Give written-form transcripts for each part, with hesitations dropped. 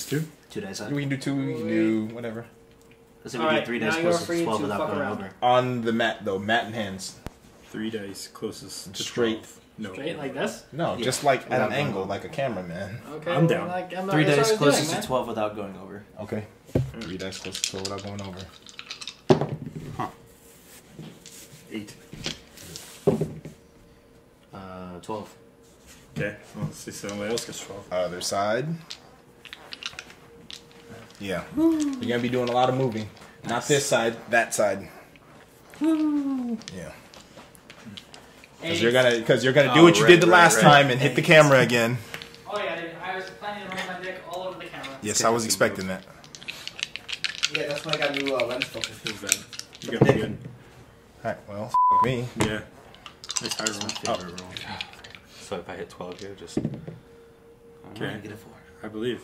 2? 2 dice up. We can do 2, we can do whatever. Let's say we do 3 dice closest to 12 without going over. On the mat, though. Mat in hands. 3 dice closest to Straight. 12. No. Straight like this? No, Yeah. just like at Without an going angle, over. like a cameraman. Okay, I'm down. Like, I'm not, 3 that's dice what I was closest doing, to 12 without going over. Okay. 3 dice close to 12 without going over. Huh. 8. 12. Okay. Well, let's see if somebody else gets 12. Other side. Yeah. You're going to be doing a lot of moving. Not this side, that side. Yeah. Because you're gonna do what you did the last time and hit the camera again. Oh yeah, dude, I was planning to run my dick all over the camera. Yes, I was expecting that. Yeah, that's why I got new lens focus. Feels bad. You got me good. Alright, well, me. Yeah. Nice hard roll. Favorite roll. So if I hit 12 here, just... Okay. Get a 4. I believe.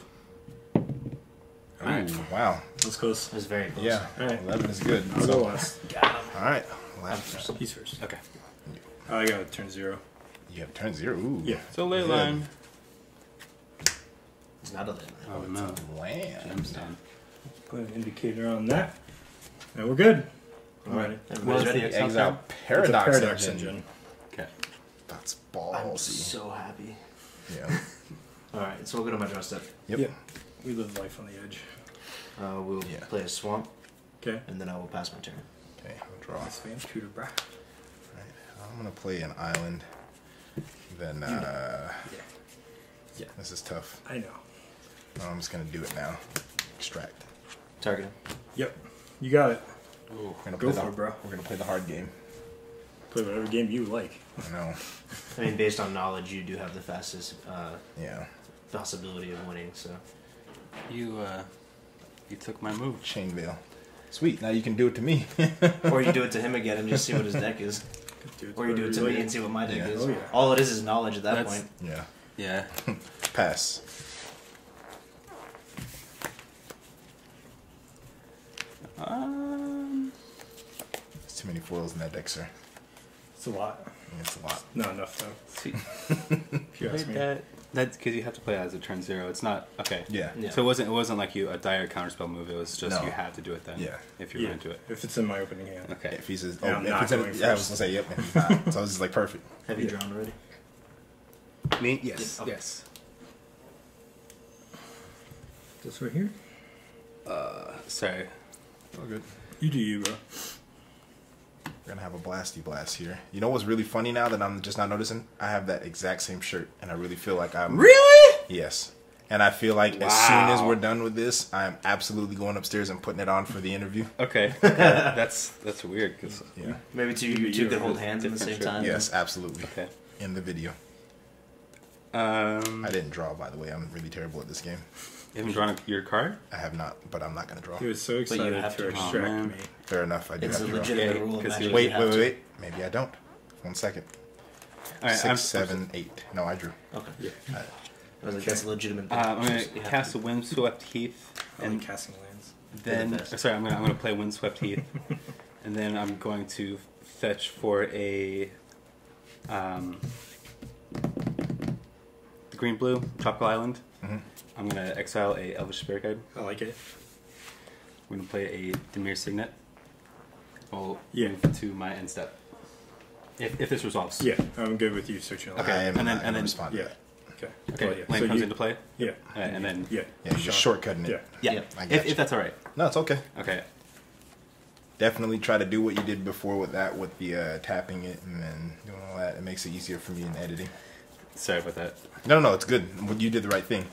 Ooh, wow. That's close. That's very close. Yeah, Alright. 11 is good. I'll go last. Alright, last. He's first. Okay. Oh, I got to turn 0. You have turn 0. Ooh. Yeah. So ley line. It's not a ley line. Oh no. Land. Gemstone. Put an indicator on that. And we're good. Alright. Well, Everybody's ready? it's Exile It's a Paradox, paradox engine. Okay. That's I'm ballsy. so happy. Yeah. Alright, so we'll go to my draw step. Yep. Yeah. We live life on the edge. We'll play a swamp, Okay. and then I will pass my turn. Okay, I'll draw. That's fan shooter, bruh. Right. I'm gonna play an island. Then Yeah. this is tough. I know. I'm just gonna do it now. Extract. Target him. Yep. You got it. We're gonna Go play for it, bro. We're gonna play the hard game. Play whatever game you like. I know. I mean, based on knowledge, you do have the fastest Yeah. possibility of winning, so. You took my move. Chain Veil. Sweet. Now you can do it to me. Or you do it to him again and just see what his deck is. Or you do it to me and see what my deck Yeah. is. Oh, yeah. All it is knowledge at that That's- point. Yeah. Yeah. Pass. There's too many foils in that deck, sir. It's a lot. Yeah, it's a lot. Not enough, though. Sweet. If you ask me. That's because you have to play as a turn 0. It's not okay. Yeah. Yeah. So it wasn't like you a dire counterspell move. It was just No. you had to do it then. Yeah. If you were into it. If it's in my opening hand. Okay. If he says, Yeah, oh, I'm if not it's in, going yeah, I was first. gonna say, yep, and he's not. So I was just like, perfect. Have you drawn already? Me? Yes. Okay. Yes. This right here? Sorry. All good. You do you, bro. We're gonna have a blasty blast here. You know what's really funny now that I'm just not noticing? I have that exact same shirt, and I really feel like I'm Really? Yes. And I feel like as soon as we're done with this, I'm absolutely going upstairs and putting it on for the interview. Okay. That's weird. Cause Yeah. Maybe you two could hold hands at the same time. Yes, absolutely. Okay. In the video. I didn't draw, by the way. I'm really terrible at this game. You haven't drawn your card? I have not, but I'm not gonna draw. He was so you excited have to to. extract Oh, man. me. Fair enough. I do It's have a to draw. legitimate Yeah, rule of 'cause magic. you- Wait, have to. wait. Maybe I don't. 1 second. All right, 6, 7, 8. No, I drew. Okay. Yeah. I was like, that's a legitimate thing. I'm gonna You have cast to. a Windswept Heath, I and like casting lands. then the best. sorry, I'm gonna play Windswept Heath, and then I'm going to fetch for a the green blue Tropical Island. Mhm. I'm gonna exile a Elvish Spirit Guide. I like it. We're gonna play a Dimir Signet. I'll Yeah. move to my end step. If this resolves. Yeah, I'm good with you searching a Okay. I am and then- not and gonna then- respond to Yeah. that. Okay. Okay. Well, yeah. Land So comes you- into play. Yeah. And then Yeah. Yeah, you're just shortcutting it. Yeah. yeah. I got If you. that's all right. No, it's okay. Okay. Definitely try to do what you did before with that, with the tapping it and then doing all that. It makes it easier for me in editing. Sorry about that. No, it's good. You did the right thing.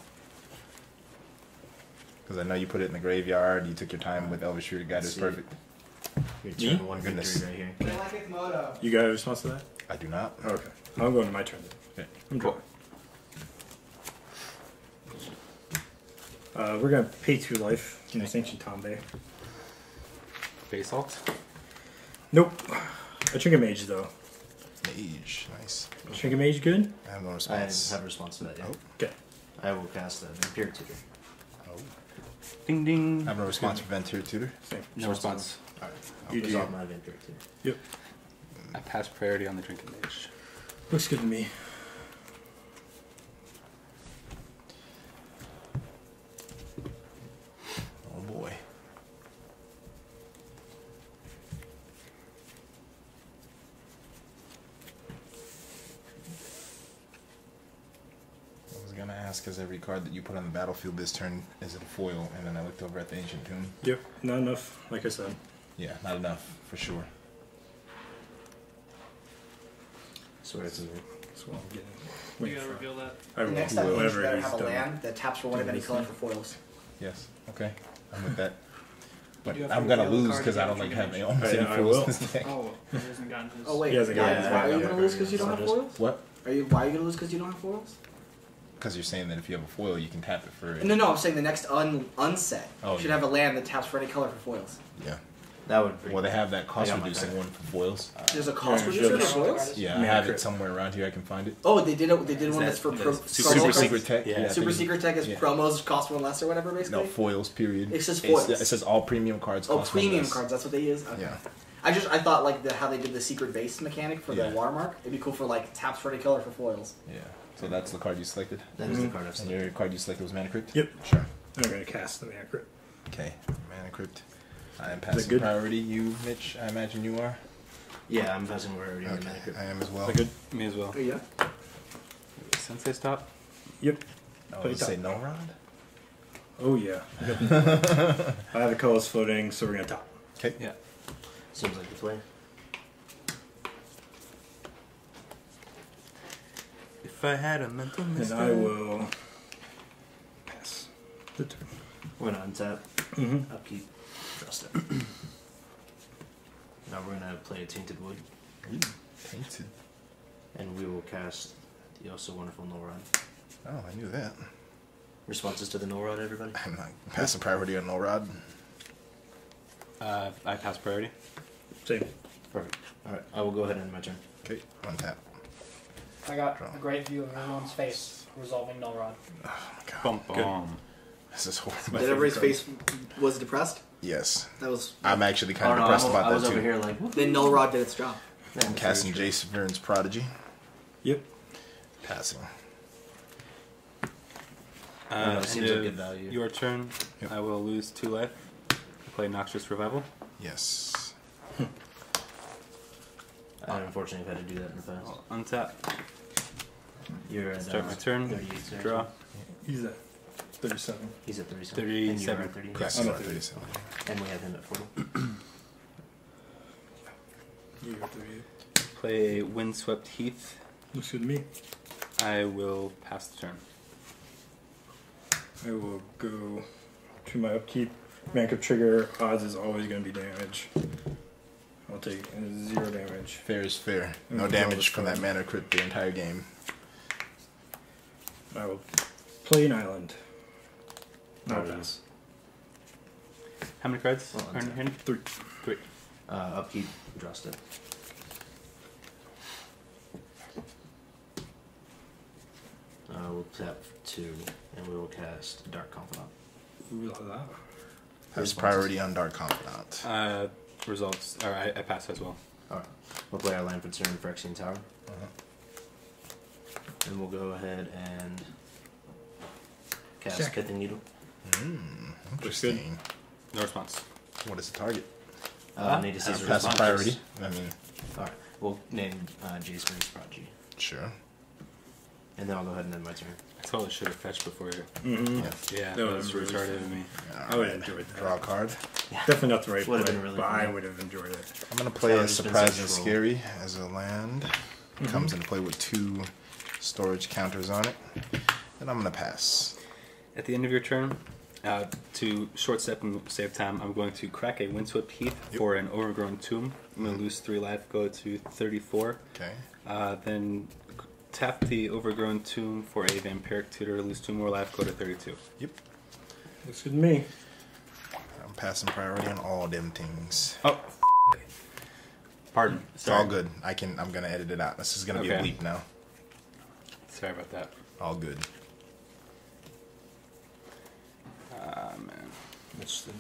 Because I know you put it in the graveyard. You took your time with Elvish Spirit Guide. It's See. perfect. Your Me? turn 1 Goodness. victory right here. I like its moto. You got a response to that? I do not. Okay. I'm going to my turn then. Okay. I'm drawing. We're going to pay 2 life in this ancient tombe. Base alt. Nope. A Trinket Mage, though. Mage. Nice. Trinket Mage good? I have no I response. have a response to that, yeah. Oh. Okay. I will cast that Vampire Tutor. Oh. Ding ding. I have no response for Venture Tutor. Same. No response. Alright. You do. Resolve my Vampire Tutor. Yep. I pass priority on the Trinket Mage. Looks good to me. gonna ask, is every card that you put on the battlefield this turn, is it a foil? And then I looked over at the Ancient Tomb. Yep, not enough, like I said. Yeah, not enough, for sure. Swear it's That's what I'm getting. You Wait gotta for. reveal that. I will, Next time, you whenever better he's have a done. land that taps for one of any color for foils. Yes, okay, I'm with that. But You have to I'm gonna reveal the lose card because I again don't if like you're having gonna almost any I foils will. in this deck. Oh, he hasn't gotten his. Oh wait, He hasn't got why it. are you Yeah, gonna lose because you don't have yeah. foils? What? Why are you gonna lose because you don't have foils? Because you're saying that if you have a foil, you can tap it for... No, I'm saying the next unset Oh, should yeah. have a land that taps for any color for foils. Yeah. That would be. Well, they have that I got my cost-reducing card. one for foils. There's a cost Yeah, reducer for sure. foils. Yeah, I Yeah, have crit. it somewhere around here. I can find it. Oh, they did one that- that's for that's pro. super promo Super cards? Secret Tech. Yeah. I Super think- Secret Tech is yeah. promos cost one less or whatever, basically. No, foils, period. It says It's- foils. It says all premium cards Oh, cost one premium less. cards. That's what they use. Okay. Yeah. I thought like how they did the secret base mechanic for the Yeah. watermark. It'd be cool for like taps for any color for foils. Yeah. So that's the card you selected? That is the card I've And selected. your card you selected was Mana Crypt? Yep. Sure. I'm going to cast the Mana Crypt. Okay, Mana Crypt. I am that passing good? priority. You, Mitch, I imagine you are? Yeah, I'm passing where already in the Mana Okay, Crypt. I am as well. Is that good? Me as well. Oh, yeah. Sensei stop. Yep. Oh, Play does it say top. no rod? Oh, yeah. I have the colors floating, so we're going to top. Okay. Yeah. Seems like the play. If I had a mental And mistake. I will pass the turn. We're gonna untap, Mm-hmm. upkeep, trust it. Now we're gonna play a Tainted Wood, Ooh, tainted. and we will cast the also wonderful Null Rod. Oh, I knew that. Responses to the Null Rod, everybody? I'm not passing priority on no rod. I pass priority. Same. Perfect. Alright, I will go ahead and end my turn. Okay, one tap. I got Draw. a great view of everyone's face resolving Null Rod. Oh my god. Bum bum. This is horrible. My That everybody's favorite face was depressed. Yes. That was. I'm actually kind Oh of no, depressed I about was that over too. here like, Then Null Rod did its job. I'm casting Jace, Vryn's Prodigy. Yep. Passing. It seems end like of good value. Your turn. Yep. I will lose 2 life. Play Noxious Revival. Yes. I unfortunately have had to do that in the past. I'll untap. You're at Start my turn. 38, sir. Draw. He's at 37. He's at 37. 37. And you're at 30. Yes, I'm you at are 30. 37. And we have him at 40. You got 38. Play Windswept Heath. Looks good to me. I will pass the turn. I will go to my upkeep. Mana Crypt trigger odds is always going to be damage. I'll take 0 damage. Fair is fair. No Okay, damage let's from go. that Mana Crypt the entire game. I will play an island. No Alright. pass. How many cards Well, are in your hand? 3. 3. Upkeep, draw step. We'll tap 2, and we will cast Dark Confidant. Ooh la la. Has priority on Dark Confidant. Results. Or I pass as well. Alright. We'll play our land for turn, Phyrexian Tower. And we'll go ahead and cast Check. Pithing Needle. Interesting. No response. What is the target? Need to see his Passive responses. priority. I mean, Alright. We'll name Jace Vryn's Prodigy. sure. And then I'll go ahead and end my turn. I totally should have fetched before. Mm-hmm. Yeah. Yeah, That that was was really retarded of me. I would have enjoyed that. Draw a card. Definitely not the right Would've play, been really but I fun. would have enjoyed it. I'm gonna play That a would've been surprise such and a troll. scary as a land. Comes into play with 2 storage counters on it, and I'm gonna pass. At the end of your turn, to short step and save time, I'm going to crack a Windswept Heath for an Overgrown Tomb. I'm going to lose 3 life, go to 34. Okay. Then tap the Overgrown Tomb for a Vampiric Tutor, lose 2 more life, go to 32. Yep. Looks good to me. I'm passing priority on all them things. Oh, pardon. It's all good. I'm gonna edit it out. This is gonna be a Okay. bleep now. Sorry about that. All good. Man. Interesting.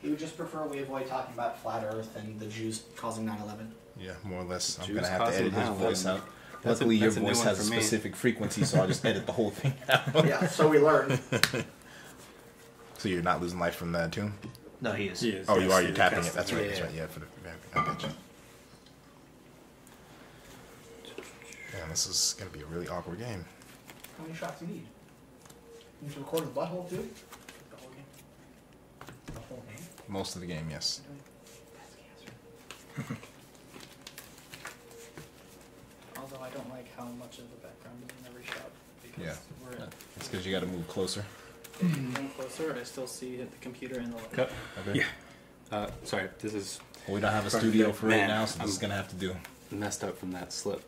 You would just prefer we avoid talking about flat Earth and the Jews causing 9/11. Yeah, more or less. I'm Jews gonna have to causing edit his 9/11. voice out. That's Luckily, your a new voice one has a for me. specific frequency, so I'll just edit the whole thing out. Yeah, so we learned. So you're not losing life from that tomb? No, he is. He is. Oh, you Yes, are. he You're is. tapping Cast it. That's right. That's Yeah. right. Yeah, for the. I got you. Man, this is gonna be a really awkward game. How many shots do you need? You need to record his butthole too? The whole game? The whole game? Most of the game, yes. That's cancer. Although I don't like how much of the background is in every shot. Because Yeah. we're at It's because you got to move closer. one closer, I still see the computer and the light. Cut. Okay. Yeah. Sorry, this is Well, we don't have a studio for right Man, now, so this is gonna have to do. messed up from that slip.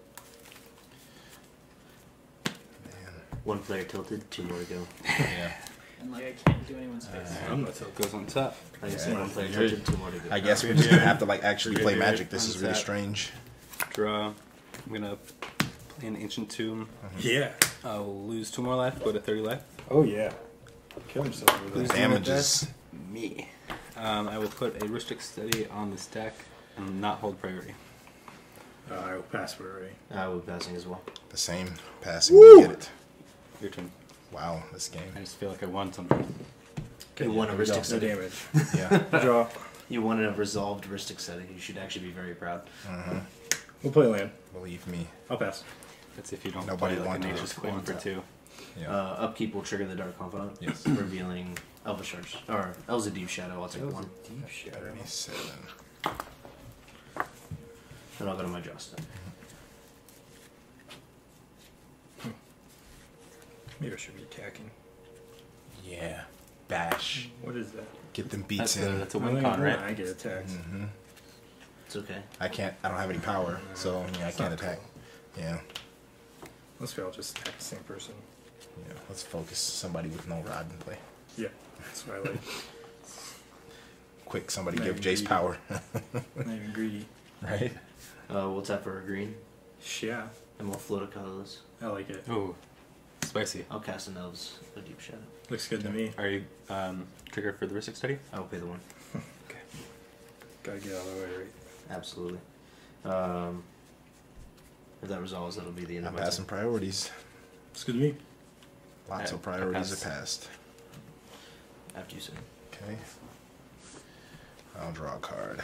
Man. One player tilted, 2 more to go. Yeah. And like I can't do anyone's face. I'm not so it goes on top. Like I said, Yeah. one player You're- tilted, 2 more to go. I guess we're just gonna have to like actually You're play here, Magic. This is really untap. strange. Draw. I'm gonna play an Ancient Tomb. Yeah. I'll lose 2 more life. Go to 30 life. Oh yeah. Kill himself with Who's that. doing Damages. this? Me. I will put a Rustic Study on this deck and not hold priority. I will pass it already. I will be passing as well. The same passing. We get it. Your turn. Wow, this game. I just feel like I won something. You won a No Ristic Study. damage. Yeah. Draw. You won a resolved Ristic Study. You should actually be very proud. We'll play land. Believe me. I'll pass. That's if you don't Nobody play like a wanted Nature's it. Queen for 2. Yeah. Upkeep will trigger the Dark Confidant. Yes. Revealing Elvish Charge. Or Elves of Deep Shadow. I'll take 1. Deep shadow. 37. And I'll go to my draw step. Maybe I should be attacking. Yeah. Bash. What is that? Get them beats in. That's a I win think con, right? I get attacked. It's okay. I can't. I don't have any power, so yeah, I can't attack. Yeah. Let's go. I'll just attack the same person. Yeah. Let's focus somebody with no rod in play. Yeah. That's what I like. Quick, somebody Not give even Jace greedy. power. Not even greedy. Right. We'll tap for a green. Yeah. And we'll float a colorless. I like it. Ooh, spicy. I'll cast an Elves of Deep Shadow. Looks good to me. Are you triggered for the Rustic Study? I will pay the 1. Okay. Gotta get out of the way, right? Absolutely. If that resolves, that'll be the end I'm of my passing turn. priorities. Looks good to me. Lots I of priorities pass. are passed. After you say. Okay. I'll draw a card.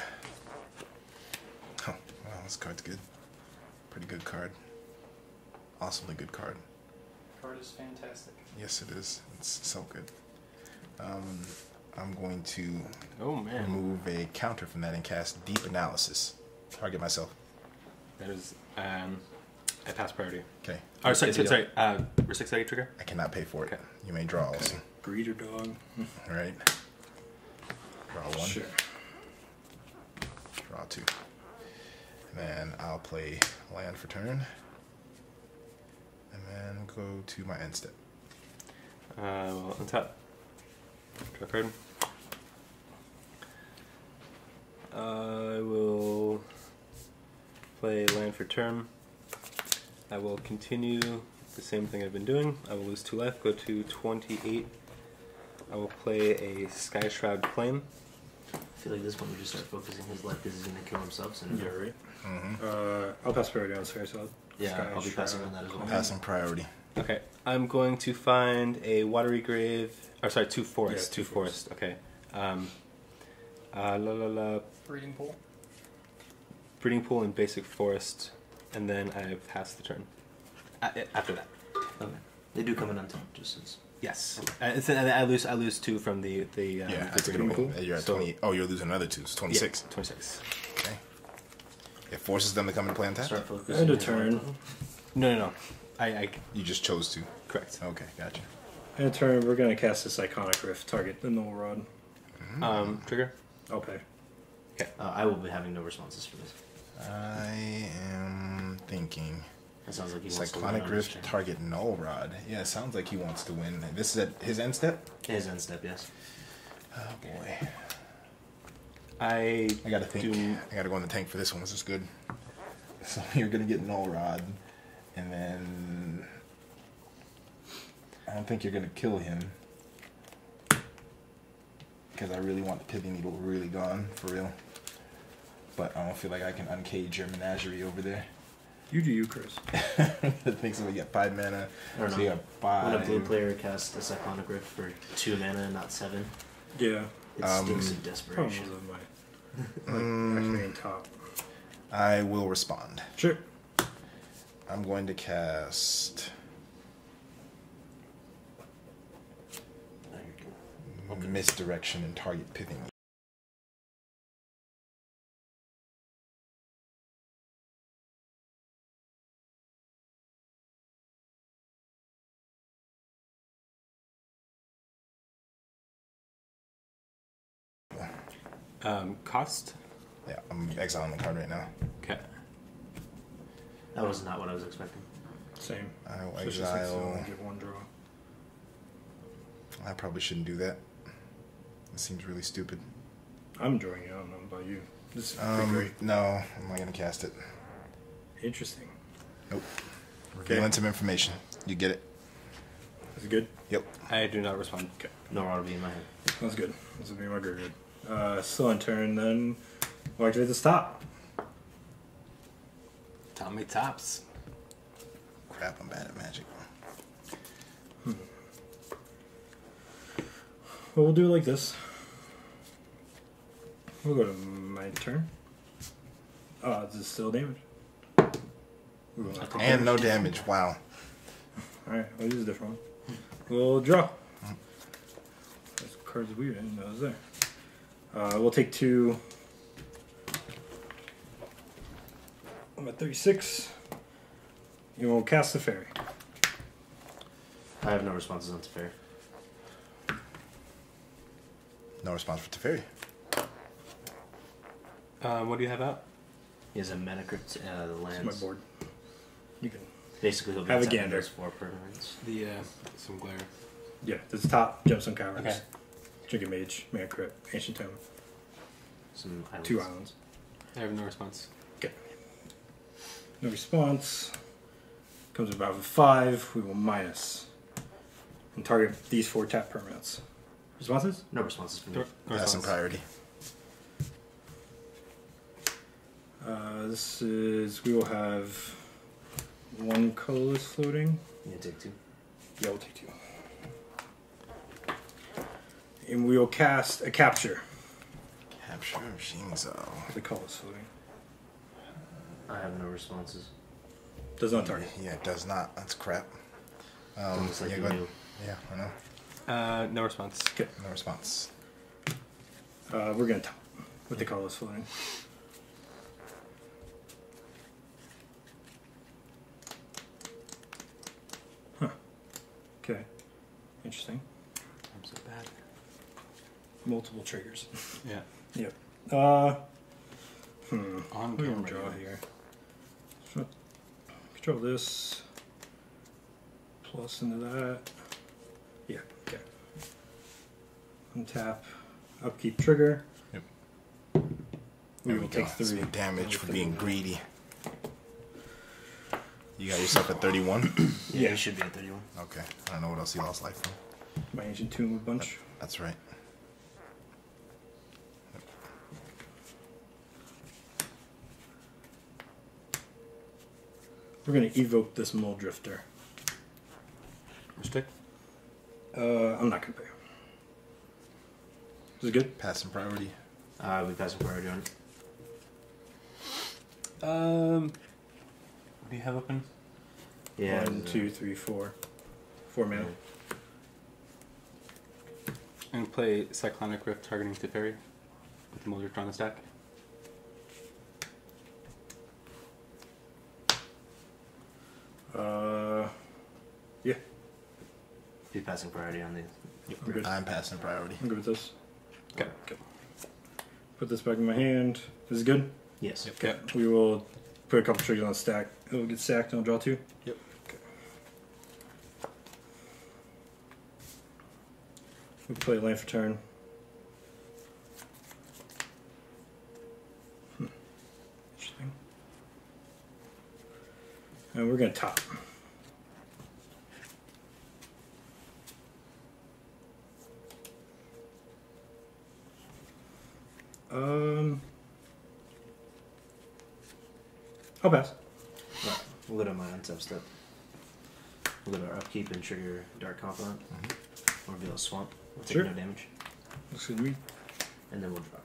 Oh, wow, this card's good. Pretty good card. Awesomely good card. Card is fantastic. Yes, it is. It's so good. I'm going to Oh man, remove a counter from that and cast Deep Analysis. Target myself. that is I pass priority. Okay. Oh, sorry, Good sorry, deal. sorry. Rustic Study trigger. I cannot pay for it. Okay. You may draw also. Greeter dog. All right. Draw 1. Sure. Draw 2. And then I'll play land for turn. And then go to my end step. Well, on top. Draw a card. I will play land for turn. I will continue the same thing I've been doing. I will lose 2 life, go to 28. I will play a Sky Shroud Flame. I feel like this one we just start focusing his life because he's going to kill himself soon. Yeah, right. I'll pass priority on Sky Shroud. Yeah, Sky I'll be passing Shroud. on that as well. Passing priority. Okay, I'm going to find a Watery Grave. Or sorry, 2 forests. Yeah, 2 2 forests. Okay. Breeding pool. Breeding Pool and Basic Forest, and then I pass the turn. After that. Okay. They do come in untapped, just as. Yes. I lose 2 from the Yeah, I the took it Breeding away. Pool. You're at So- 20. Oh, you're losing another 2. It's 26. Yeah, 26. Okay. It forces them to come and play on tap? Start focusing. End of his turn. life. No. I You just chose to. correct. Okay, gotcha. In a turn, we're gonna cast this Iconic Rift. Target the Null Rod. Trigger. I'll pay. I will be having no responses for this. I am thinking That sounds like he wants to win Cyclonic on this Rift, turn. target Null Rod. Yeah, it sounds like he wants to win. This is at his end step? His end step, yes. Oh boy. I I gotta think. do- I gotta go in the tank for this one. This is good. So you're gonna get Null Rod, and then I don't think you're gonna kill him because I really want the Pithing Needle really gone for real. But I don't feel like I can uncage your menagerie over there. You do you, Chris. I think so. We got 5 mana. I don't So know. you got 5. When a blue player casts a Cyclonic Rift for 2 mana and not 7, Yeah. it stinks of desperation. Problems of my actually in top. I will respond. Sure. I'm going to cast Misdirection and target pithing. Cost? Yeah, I'm exiling the card right now. Okay. That was not what I was expecting. Same. I will So it's just exile. get one draw. I probably shouldn't do that. It seems really stupid. I'm drawing it. I don't know about you. This is pretty great. No, I'm not gonna cast it. Interesting. Nope. Revealing some information. You get it. Is it good? Yep. I do not respond. Okay. No RB in my head. That's good. This will be my graveyard. Still on turn, then we'll activate the stop. Tell me tops. Crap, I'm bad at Magic. Well, we'll do it like this. We'll go to my turn. This is still damage. We will not take And no damage. Wow. Alright, I'll use a different one. We'll draw. This card's weird, I didn't know it was there. We'll take 2. I'm at 36. And we'll cast the fairy. I have no responses on Teferi. No response for Teferi. What do you have out? He has a Metacrypt, the It's lands. my board. You can. Basically, he'll be Have a attacking gander. those 4 permanents. The some glare. Yeah, this is top, Gemstone Caverns. Okay. Trinket Mage, Mana Crypt, Ancient Tome. Some islands. 2 islands. I have no response. Okay. No response. Comes about with 5. We will minus. And target these 4 tap permanents. Responses? No responses from me. No That's in response. priority. This is. We will have 1 colorless floating. You take 2. Yeah, we'll take 2. And we will cast a capture. Capture Shinzo. The colorless floating. I have no responses. Does not target. Yeah, it does not. That's crap. Almost like yeah, you go ahead. knew. Yeah, I know. No response. Okay. No response. We're going to top with the colorless floating. Huh. Okay. Interesting. I'm so bad. Multiple triggers. Yeah. Yep. On What do we camera. draw here? Control this. Plus into that. Yeah, okay. Untap. Upkeep trigger. Yep. We There will we take go. 3. Some damage for being greedy. You got yourself at 31? Yeah, Yeah. you should be at 31. Okay. I don't know what else you lost life from. My Ancient Tomb a bunch. That's right. We're going to evoke this Mole Drifter. Stick. I'm not going to pay. Is it good? Pass in priority. We passing priority on it. What do you have open? Yeah. 1, 2, 3, 4. 4 mana. And play Cyclonic Rift targeting Teferi with the Moldrift on the stack. Yeah. Be passing priority on these. I'm good. I'm passing priority. I'm good with this. Okay. Put this back in my hand. This is good? Yes. Okay. We will put a couple triggers on the stack. It'll get sacked and I'll draw 2. Yep. Okay. We play land for turn. Interesting. And we're going to top. I'll pass. Right. We'll go to my untap step. We'll go to our upkeep and trigger Dark Confidant. Or reveal a swamp. We'll take Sure. no damage. Looks good to me. And then we'll draw.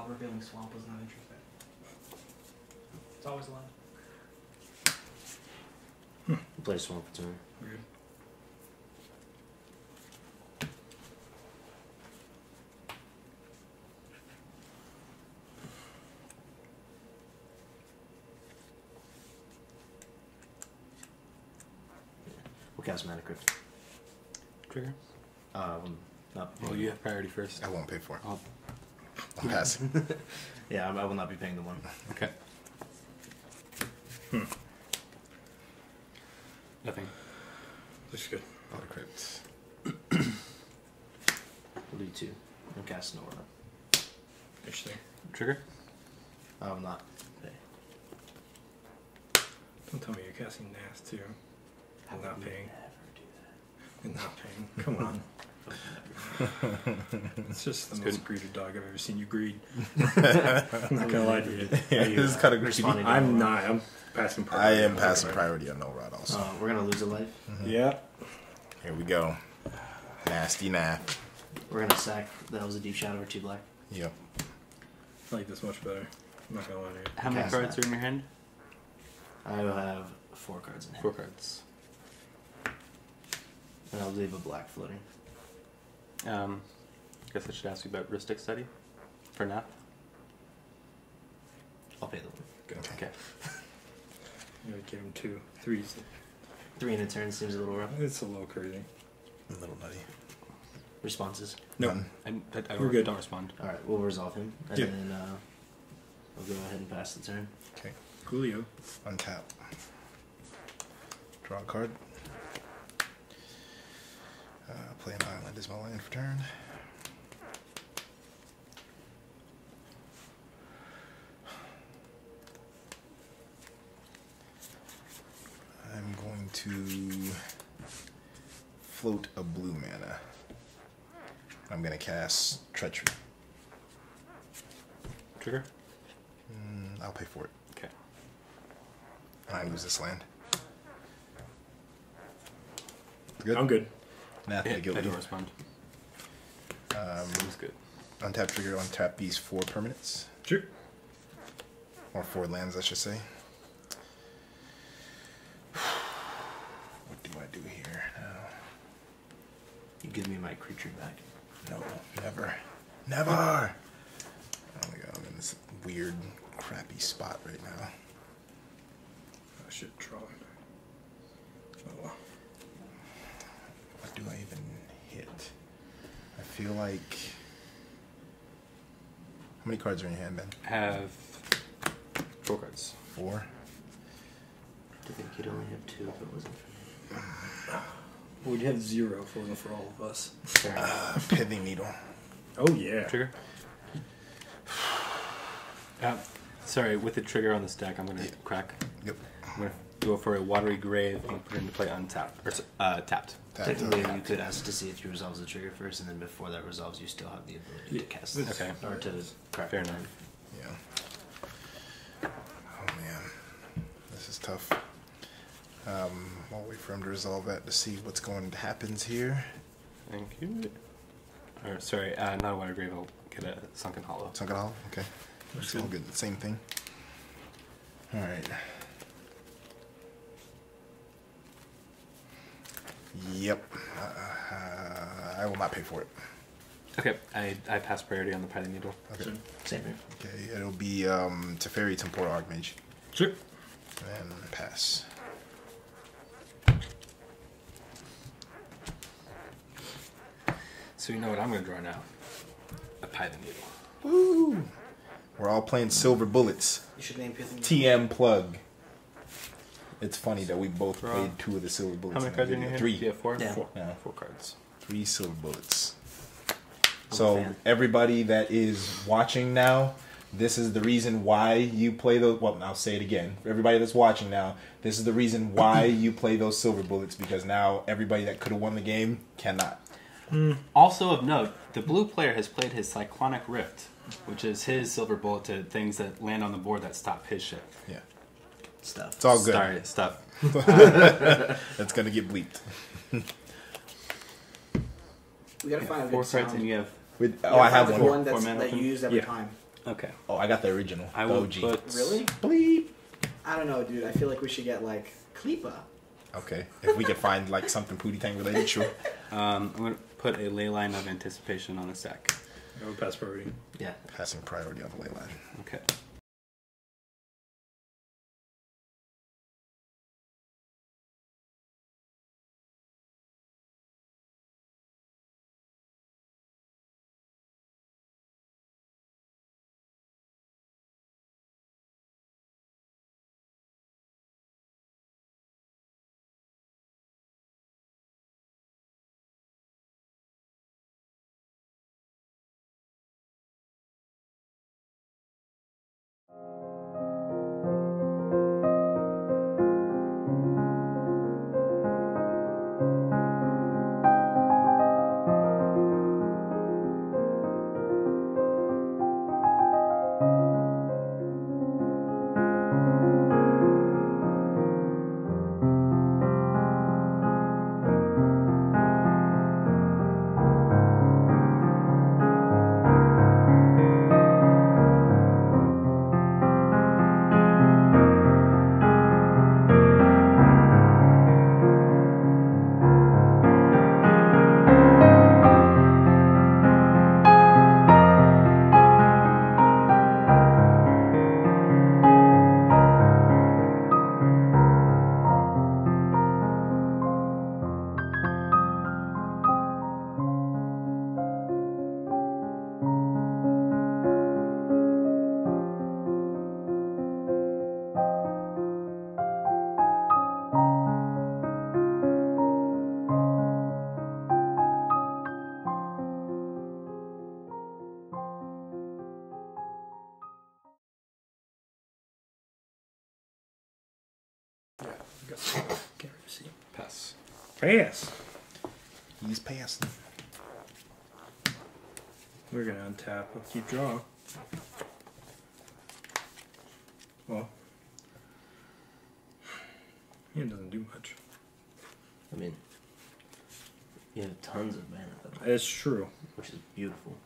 Revealing Swamp was not interesting. It's always land. Play Swamp for turn. Weird. We'll cast Mana Crypt. Trigger. Not Well, you have priority first. I won't pay for it. I'll- I'm passing. Yeah, I will not be paying the one. Okay. Nothing. Looks good. Auto crypt. We'll do 2. And cast Nora. Interesting. Trigger. I will not pay. Don't tell me you're casting Nath too. And not paying. Never do that. And not paying. Come on. It's just the most greedy dog I've ever seen you greed. I'm not gonna lie to you. Yeah, this is kind of greedy. Responding to I'm Nora. not. I'm passing I priority. am passing priority on No Rod also. We're gonna lose a life. Yeah. Here we go. Nasty Nath. We're gonna sack. That was a deep shadow or 2 black. Yep. I like this much better. I'm not gonna lie to you. How many Cast cards that. are in your hand? I will have 4 cards in hand. 4 cards. And I'll leave a black floating. Guess I should ask you about Ristic Study for Nath. I'll pay the one. Good. Okay. I'm gonna give him 2. 3's. 3 in a turn seems a little rough. It's a little crazy. A little nutty. Responses. Nope. None. I We're good. don't respond. Alright, we'll resolve him. And Yeah. then we'll go ahead and pass the turn. Okay. Coolio. Untap. Draw a card. Play an island as my land for turn. I'm going to float a blue mana. I'm going to cast Treachery. Trigger. I'll pay for it. Okay. And I lose this land. Good. I'm good. Nath, Yeah, the I Gilt-Leaf. don't respond. Seems good. Untap trigger, untap these 4 permanents. Sure. Or 4 lands, I should say. What do I do here now? You give me my creature back. No, never. Never! Oh my god, I'm in this weird, crappy spot right now. I should draw. Oh well. What do I even hit? I feel like... How many cards are in your hand, Ben? I have 4 cards. 4? I think you'd only have 2 if it wasn't for me. We'd have 0 if it wasn't for all of us. Fair enough. Pithing Needle. Oh yeah. Trigger. Sorry, with the trigger on the stack, I'm gonna crack. Yep. I'm gonna go for a Watery Grave and put it into play untapped or tapped. Technically, you could ask to see if you resolves the trigger first, and then before that resolves, you still have the ability to cast it. Okay. Or to crack Fair it. enough. Yeah. Oh man, this is tough. I'll wait for him to resolve that to see what's going to happen here. Thank you. Or sorry, not a Watery Grave. I'll get a Sunken Hollow. Sunken Hollow? Okay. It's all good. Same thing. Alright. Yep. I will not pay for it. Okay, I pass priority on the Pithing Needle. Okay. Same here. Okay, it'll be Teferi, Temporal, Archmage. Sure. And pass. So you know what I'm gonna draw now? A Pithing Needle. Woo! We're all playing Silver Bullets. You should name Pithing. TM plug. It's funny that we both Draw. played 2 of the Silver Bullets. How many cards are in your hand? 3. You have 4? Yeah. 4. Yeah. 4 cards. 3 Silver Bullets. I'm a So fan. everybody that is watching now, this is the reason why you play those. Well, I'll say it again. For everybody that's watching now, this is the reason why you play those Silver Bullets, because now everybody that could have won the game cannot. Also of note, the blue player has played his Cyclonic Rift, which is his silver bullet to things that land on the board that stop his shit. Yeah, Stuff. it's all good. Sorry, stuff. It's gonna get bleeped. We gotta find a 4 good cards sound. and you have... I have the one. one that's, Four mana that you open? use every Yeah. time. Okay. Oh, I got the original. I will OG. put... Really? Bleep. I don't know, dude. I feel like we should get like Kleepa. Okay. If we could find like something Pootie Tang related, sure. I'm going to put a ley line of anticipation on the stack. I will pass priority. Yeah. Passing priority on the ley line. Okay. Can't see. Pass. Pass. He's passing. We're gonna untap. We'll keep draw. Well, it doesn't do much. I mean, you have tons of mana, though, It's true. which is beautiful.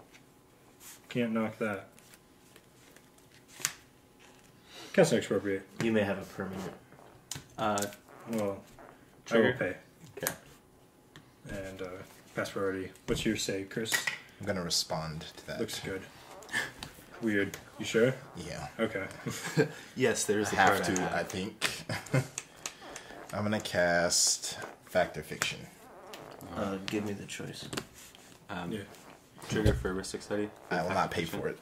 Can't knock that. Cast and expropriate. You may have a permanent. Well, I Trigger? will pay. Okay. And pass priority. What's your say, Chris? I'm gonna respond to that. Looks good. Weird. You sure? Yeah. Okay. Yes, there's I the have card to, I think. I'm gonna cast Fact or Fiction. Give me the choice. Yeah. Trigger for Ristic Study. I will not pay for it.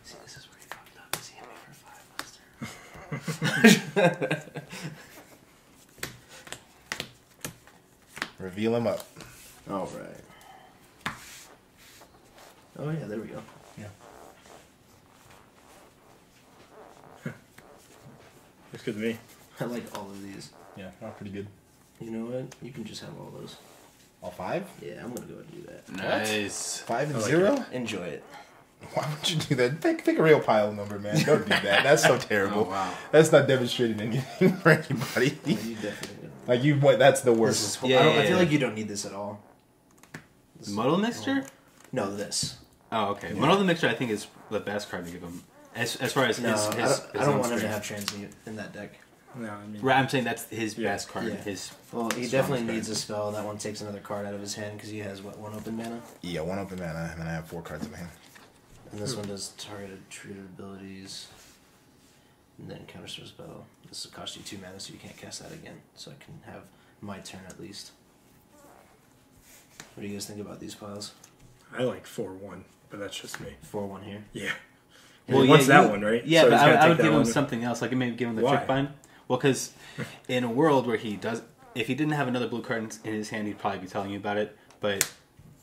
See, this is where you fucked up, because he hit me for 5 last turn. Reveal him up. Alright. Oh, yeah, there we go. Yeah. Looks good to me. I like all of these. Yeah, not pretty good. You know what? You can just have all those. All 5? Yeah, I'm gonna go and do that. Nice. 5 and I like 0? Enjoy it. Why would you do that? Pick a real pile number, man. Don't do that. That's so terrible. Oh, wow. That's not demonstrating anything for anybody. Yeah, you definitely Like you, what? That's the This worst. is, Yeah, I yeah, feel yeah. like you don't need this at all. This is- Muddle Mixture? No, this. Oh, okay. Muddle the Mixture, I think, is the best card to give him. As far as No, his I own don't want him to strength. have transmute in that deck. No, I mean. Right, I'm saying that's his Yeah. best card. Yeah. His Well, he strongest definitely card. needs a spell. That one takes another card out of his hand because he has, what, 1 open mana? Yeah, 1 open mana, and then I have 4 cards in my hand. And this one does targeted treated abilities. And then counterspell spell. This will cost you 2 mana, so you can't cast that again. So I can have my turn at least. What do you guys think about these piles? I like 4-1, but that's just me. 4-1 here. Yeah. Well, Well, yeah, what's that you- one, right? Yeah, So but he's gonna I take would that give him one. something else. Like maybe give him the Why? trick bind. Well, because in a world where he does, if he didn't have another blue card in his hand, he'd probably be telling you about it. But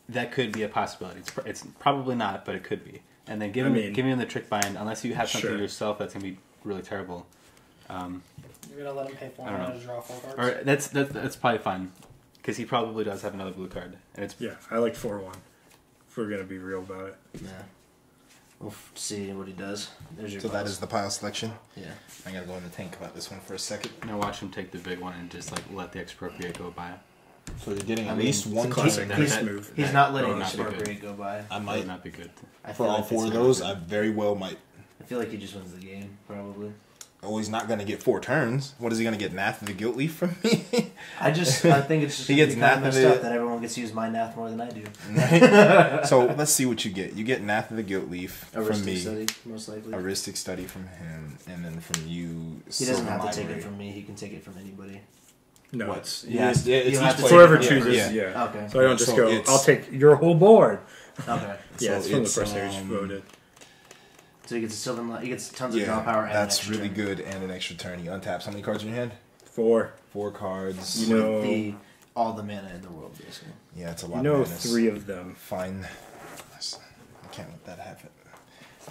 that could be a possibility. It's probably not, but it could be. And then give him the trick bind, unless you have something Sure. yourself that's gonna be really terrible. You're gonna let him pay 4 I don't mana know. to draw 4 cards? Or that's probably fine, because he probably does have another blue card, and it's Yeah, I like 4-1. If we're gonna be real about it. Yeah. We'll see what he does. There's your So that piles. is the pile selection. Yeah. I gotta go in the tank about this one for a second. now watch him take the big one and just like let the expropriate go by. So you're getting I at mean, least It's one a classic turn. Chris He's- move. He's not letting would a not be smart good. break go by. I That would might. not be good. I For feel all like four it's of not those, good. I very well might. I feel like he just wins the game, probably. Oh, he's not going to get 4 turns. What is he going to get? Nath the Gilt-Leaf from me? I think it's just He he gets gets Nath messed of it. up that everyone gets to use my Nath more than I do. So let's see what you get. You get Nath the Gilt-Leaf A from Ristic me. study, most likely. A Ristic study from him, and then from you. He doesn't Sylvan have to take Library. it from me. He can take it from anybody. No, What? it's Yeah, it's you each have to player. take whoever it. chooses. Yeah. Yeah. Okay. So I don't just So go. it's- I'll take your whole board. Okay. Yeah, it's So from the it's, person who voted. So he gets a Sylvan. He gets tons of draw Yeah, power. And an that's extra really turn. good, and an extra turn. He untaps. How many cards in your hand? 4. 4 cards. You know- With all the mana in the world, basically. Yeah, it's a lot. You know, of madness. 3 of them. Fine. I can't let that happen.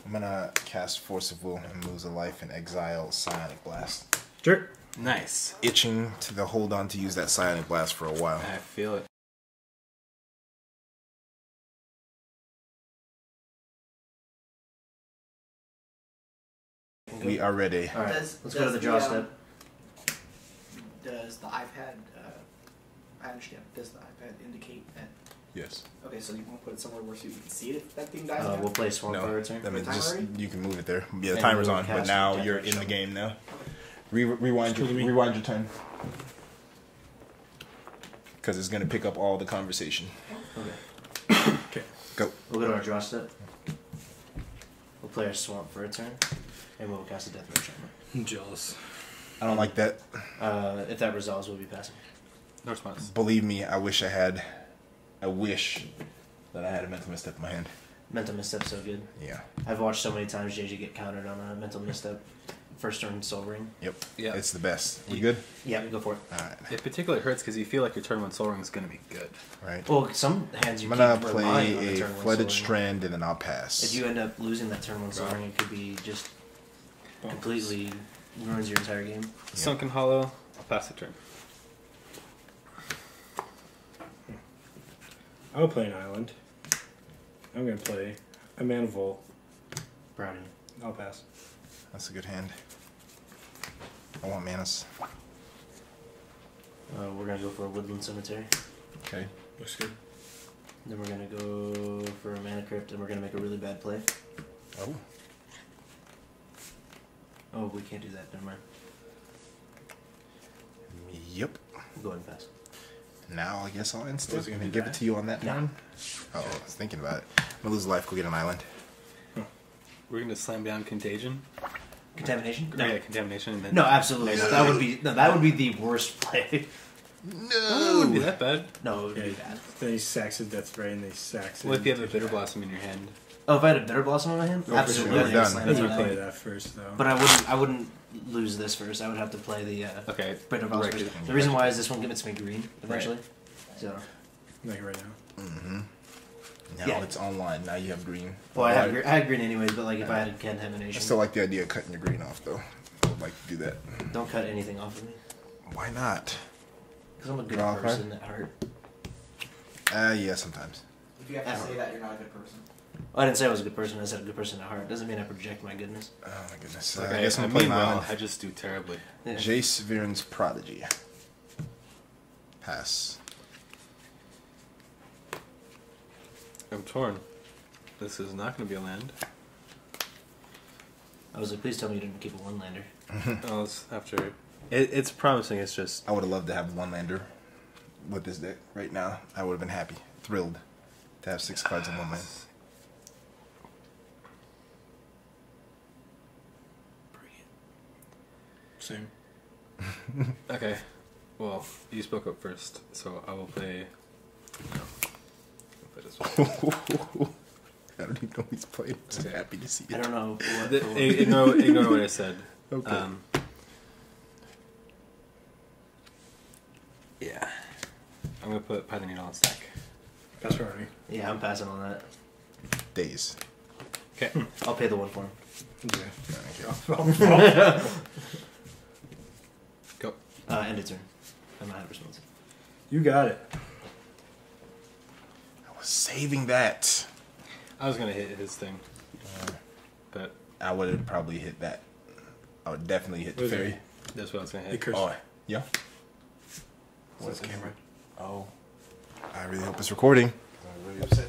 I'm gonna cast Force of Will and lose a life and exile Psionic Blast. Sure. Nice. Itching to hold on to use that Psionic Blast for a while. I feel it. We are ready. All right. Does- Let's go to does the draw the, step. Does the iPad, I understand, does the iPad indicate that, Yes. okay, so you want to put it somewhere where so you can see it if that thing dies down? We'll play Swarm No, for a turn. I mean, Time just already? you can move it there. Yeah, the And timer's we'll on, but cast now Death you're Rattle in the Shovel. game now. Rewind your turn. Because it's gonna pick up all the conversation. Okay. Okay. Go. We'll go to our draw step. We'll play our Swamp for a turn. And we'll cast a Death Rattle Shovel. I'm jealous. I don't like that. If that resolves, we'll be passing. No response. Believe me, I wish that I had a mental misstep in my hand. Mental misstep's so good. Yeah. I've watched so many times JJ get countered on a mental misstep. First turn Soul Ring. Yep. Yeah. It's the best. We good? Yeah, go for it. Alright. It particularly hurts because you feel like your turn 1 Soul Ring is going to be good. Right. Well, some hands you I'm keep gonna relying on the play a turn 1 Flooded Soul Ring. Strand and then I'll pass. If you end up losing that turn 1 Soul Ring, it could be just completely ruins your entire game. Sunken Hollow, I'll pass the turn. I'll play an island. I'm gonna play a Mana Vault. Proud of you. I'll pass. That's a good hand. I want manas. We're gonna go for a Woodland Cemetery. Okay. Looks good. Then we're gonna go for a Mana Crypt, and we're gonna make a really bad play. Oh. Oh, we can't do that. Never mind. Yep. We'll go ahead and pass. Now I guess I'll end step Was it gonna and be give it to you on that No. turn. Oh, I was thinking about it. I'm gonna lose life. Go get an island. We're going to slam down Contagion. Contamination? Yeah, Contamination. And then No, absolutely not. That would be the worst play. It wouldn't be that bad. No, it would Yeah, be bad. then he sacks it, Death Ray, and they sacks it. Well, if you have a Bitter Blossom in your hand. Oh, if I had a Bitter Blossom on my hand, Oh, for absolutely. sure. I'd Done. slam That's it gonna down. play that first, though. But I wouldn't lose this first. I would have to play the Okay. Bitter Blossom Right. first. The reason why is this one gets me green eventually. So, Like right now. Mm-hmm. Now Yeah. it's online. Now you have green. well, I had green anyways, but like if I had I Contamination, still like the idea of cutting your green off, though. I would like to do that. don't cut anything off of me Why not? because I'm a good Draw a card? person at heart. Yeah, sometimes. If you have to say that, you're not a good person. Well, I didn't say I was a good person. I said a good person at heart. Doesn't mean I project my goodness. Oh my goodness. Okay, I guess I'm I gonna play mean an well, island. I just do terribly. Yeah. Jace Vryn's Prodigy. Pass. I'm torn. This is not going to be a land. I was like, please tell me you didn't keep a one-lander. Oh, it's after. It's promising. It's just. I would have loved to have one lander with this deck right now. I would have been happy, thrilled to have 6 cards in one land. Same. Okay. Well, you spoke up first, so I will play. No. I'll play this one. I don't even know who's playing. I'm so happy to see it. I don't know what. Ignore what I said. Okay. Yeah. I'm gonna put Pie the Needle on stack. Pass priority. Yeah, I'm passing on that. Days. Okay. I'll pay the one for him. Okay. Go. End of turn. I'm not responsive. You got it. I was saving that. I was gonna hit his thing, but I would have probably hit that. I would definitely hit the What is fairy. it? that's what I was gonna The hit. curse. Oh, yeah. What's the camera? Oh, I really hope it's recording. I'm really upset.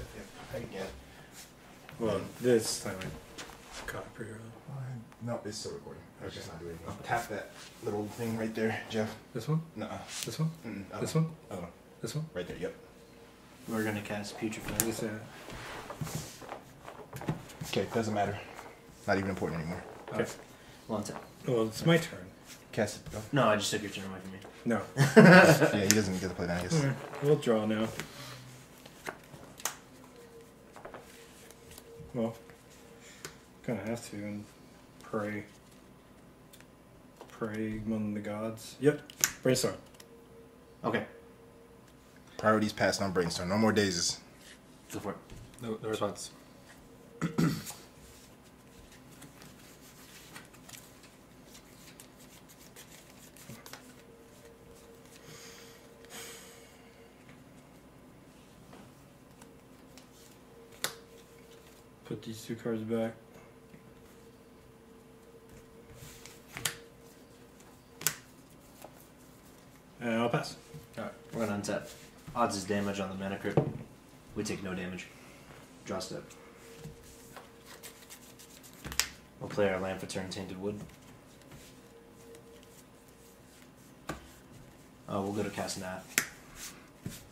Again. Well, this time I caught it pretty early. No, it's still recording. I was just not doing anything. Tap that little thing right there, Jeff. This one? Nuh-uh. This one? This one? Oh, This one? right there. Yep. We're gonna cast Putrefy. This, Okay, doesn't matter. Not even important anymore. okay. One tap. Well, it's my turn. Cast it. Go. No, I just took your turn away from me. No. Yeah, he doesn't get to play that, I guess. Alright, we'll draw now. Well, kind of have to and pray. Pray among the gods. Yep, brainstorm. Okay, Priorities passed on brainstorm. No more dazes. go for it. No response. Put these two cards back. And I'll pass. Alright, we're gonna untap. Odds is damage on the mana crypt. We take no damage. Draw step. We'll play our land for turn Tainted Wood. We'll go to cast Nath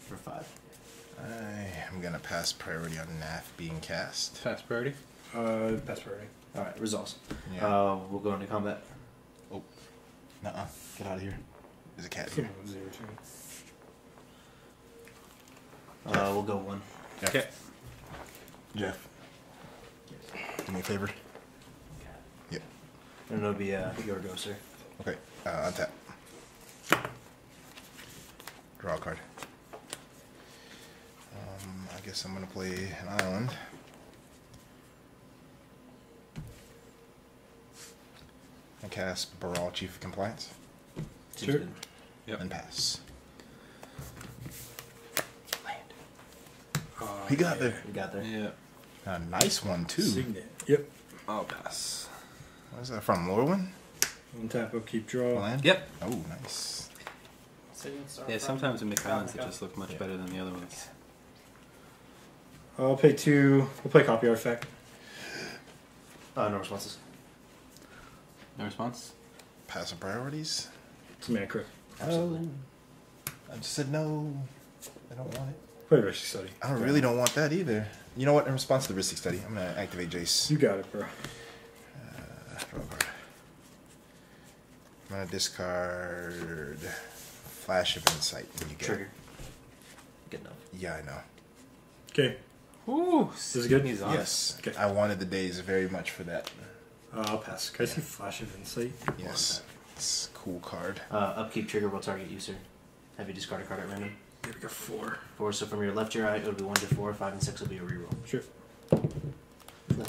for 5. I am gonna pass priority on Nath being cast. Fast priority. Pass priority. Alright, resolves. Yeah. We'll go into combat. Nuh-uh. Get out of here. There's a cat here. 0-2. We'll go 1. Okay. Jeff. Do me a favor. Yep. And it'll be your go, sir. Okay. Untap. Draw a card. I guess I'm gonna play an island. And cast Baral, Chief of Compliance. Seems Sure. good. Yep. And pass. Land. He got there. We got there. Yeah. A nice one too. Signet. Yep. I'll pass. What is that from? Lorwyn? One tap, upkeep, draw. Land? Yep. Oh, nice. Yeah, sometimes we make islands that just look much better than the other ones. I'll pay 2. We'll play copy artifact. No responses. No response? Passive priorities? It's mana crypt. Absolutely. I just said no. I don't want it. Play Risky Study. I really don't want that either. You know what? In response to the Ristic Study, I'm gonna activate Jace. You got it, bro. Draw a card. I'm gonna discard Flash of Insight when you get Trigger. Good enough. it. Yeah, I know. Okay. Ooh, This is good? He's on. Yes. Okay. I wanted the days very much for that. I'll pass. Can I see Flash of Insight? Yes. It's a cool card. Upkeep trigger will target you, sir. Have you discard a card at random? Here we go. 4. 4, so from your left to your right, it'll be 1 to 4, 5 and 6 will be a reroll. Sure. Yeah.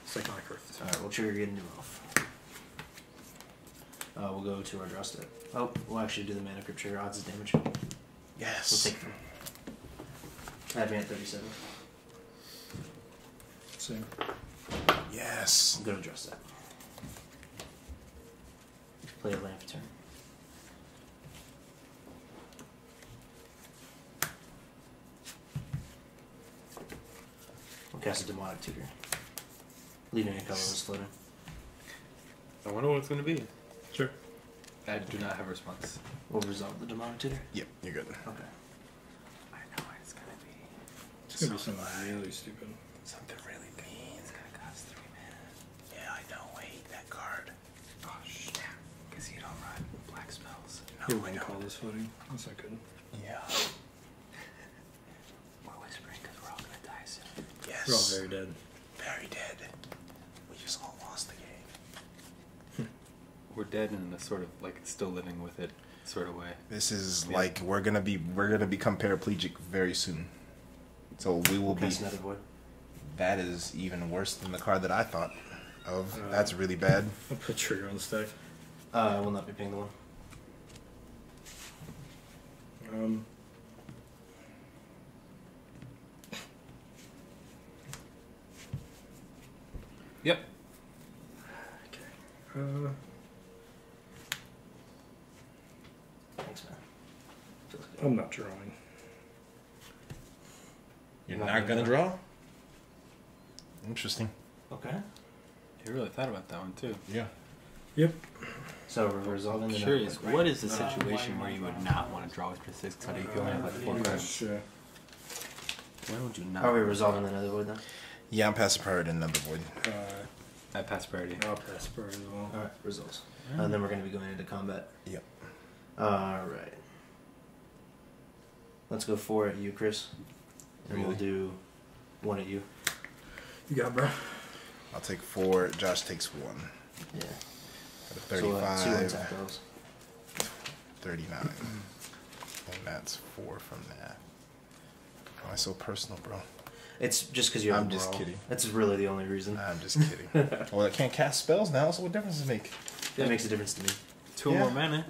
Second crypt. Alright, we'll trigger get a new elf. We'll go to our draw step. Oh, we'll actually do the mana crypt trigger. Odds is damage. We'll Yes. take them. Add me at 37. Same. Yes. We'll go to draw step. Play a land for turn. We'll cast a demonic tutor. Leaving a colorless floater. I wonder what it's going to be. Sure. I do not have a response. We'll resolve the demonic tutor. Yep, you're good. Okay. I know what it's going to be. It's going to be something really stupid. Something really mean. It's going to cost 3 mana. Yeah, I know. I hate that card. Oh, shit. Because you don't run black spells. Here, we can call this floating. That's not good. Yeah. We're whispering because we're all going to die soon. Yes. We're all very dead. Very dead. We just all lost the game. We're dead in a sort of like still living with it sort of way. This is Yeah. like we're gonna become paraplegic very soon. So we will be. Cast another void. That is even worse than the card that I thought of. That's really bad. I'll put trigger on the stack. I will not be paying the one. Yep. Okay. Thanks, man. Feels good. I'm not drawing. You're not gonna draw? Interesting. Okay. You really thought about that one too. Yeah. Yep. So we're resolving the Curious, network, right? what is the situation where you would not want to draw with your 6? How do you feel like 4 cards? Sure. Why would you not? Are we resolving the nether void then? Yeah, I'm passing priority in another void. I pass priority. I'll pass bird as well. Alright, results. And then we're going to be going into combat. Yep. Alright. Let's go 4 at you, Chris. And we'll Really? do 1 at you. You got, bro. I'll take 4. Josh takes 1. Yeah. Got a So we'll have 2 35, attack rolls. 39. And that's 4 from that. Why so personal, bro? It's just because you have I'm a just brawl. kidding. That's really the only reason. I'm just kidding. Well, I can't cast spells now, so what difference does it make? That makes a difference to me. 2 Yeah. more mana.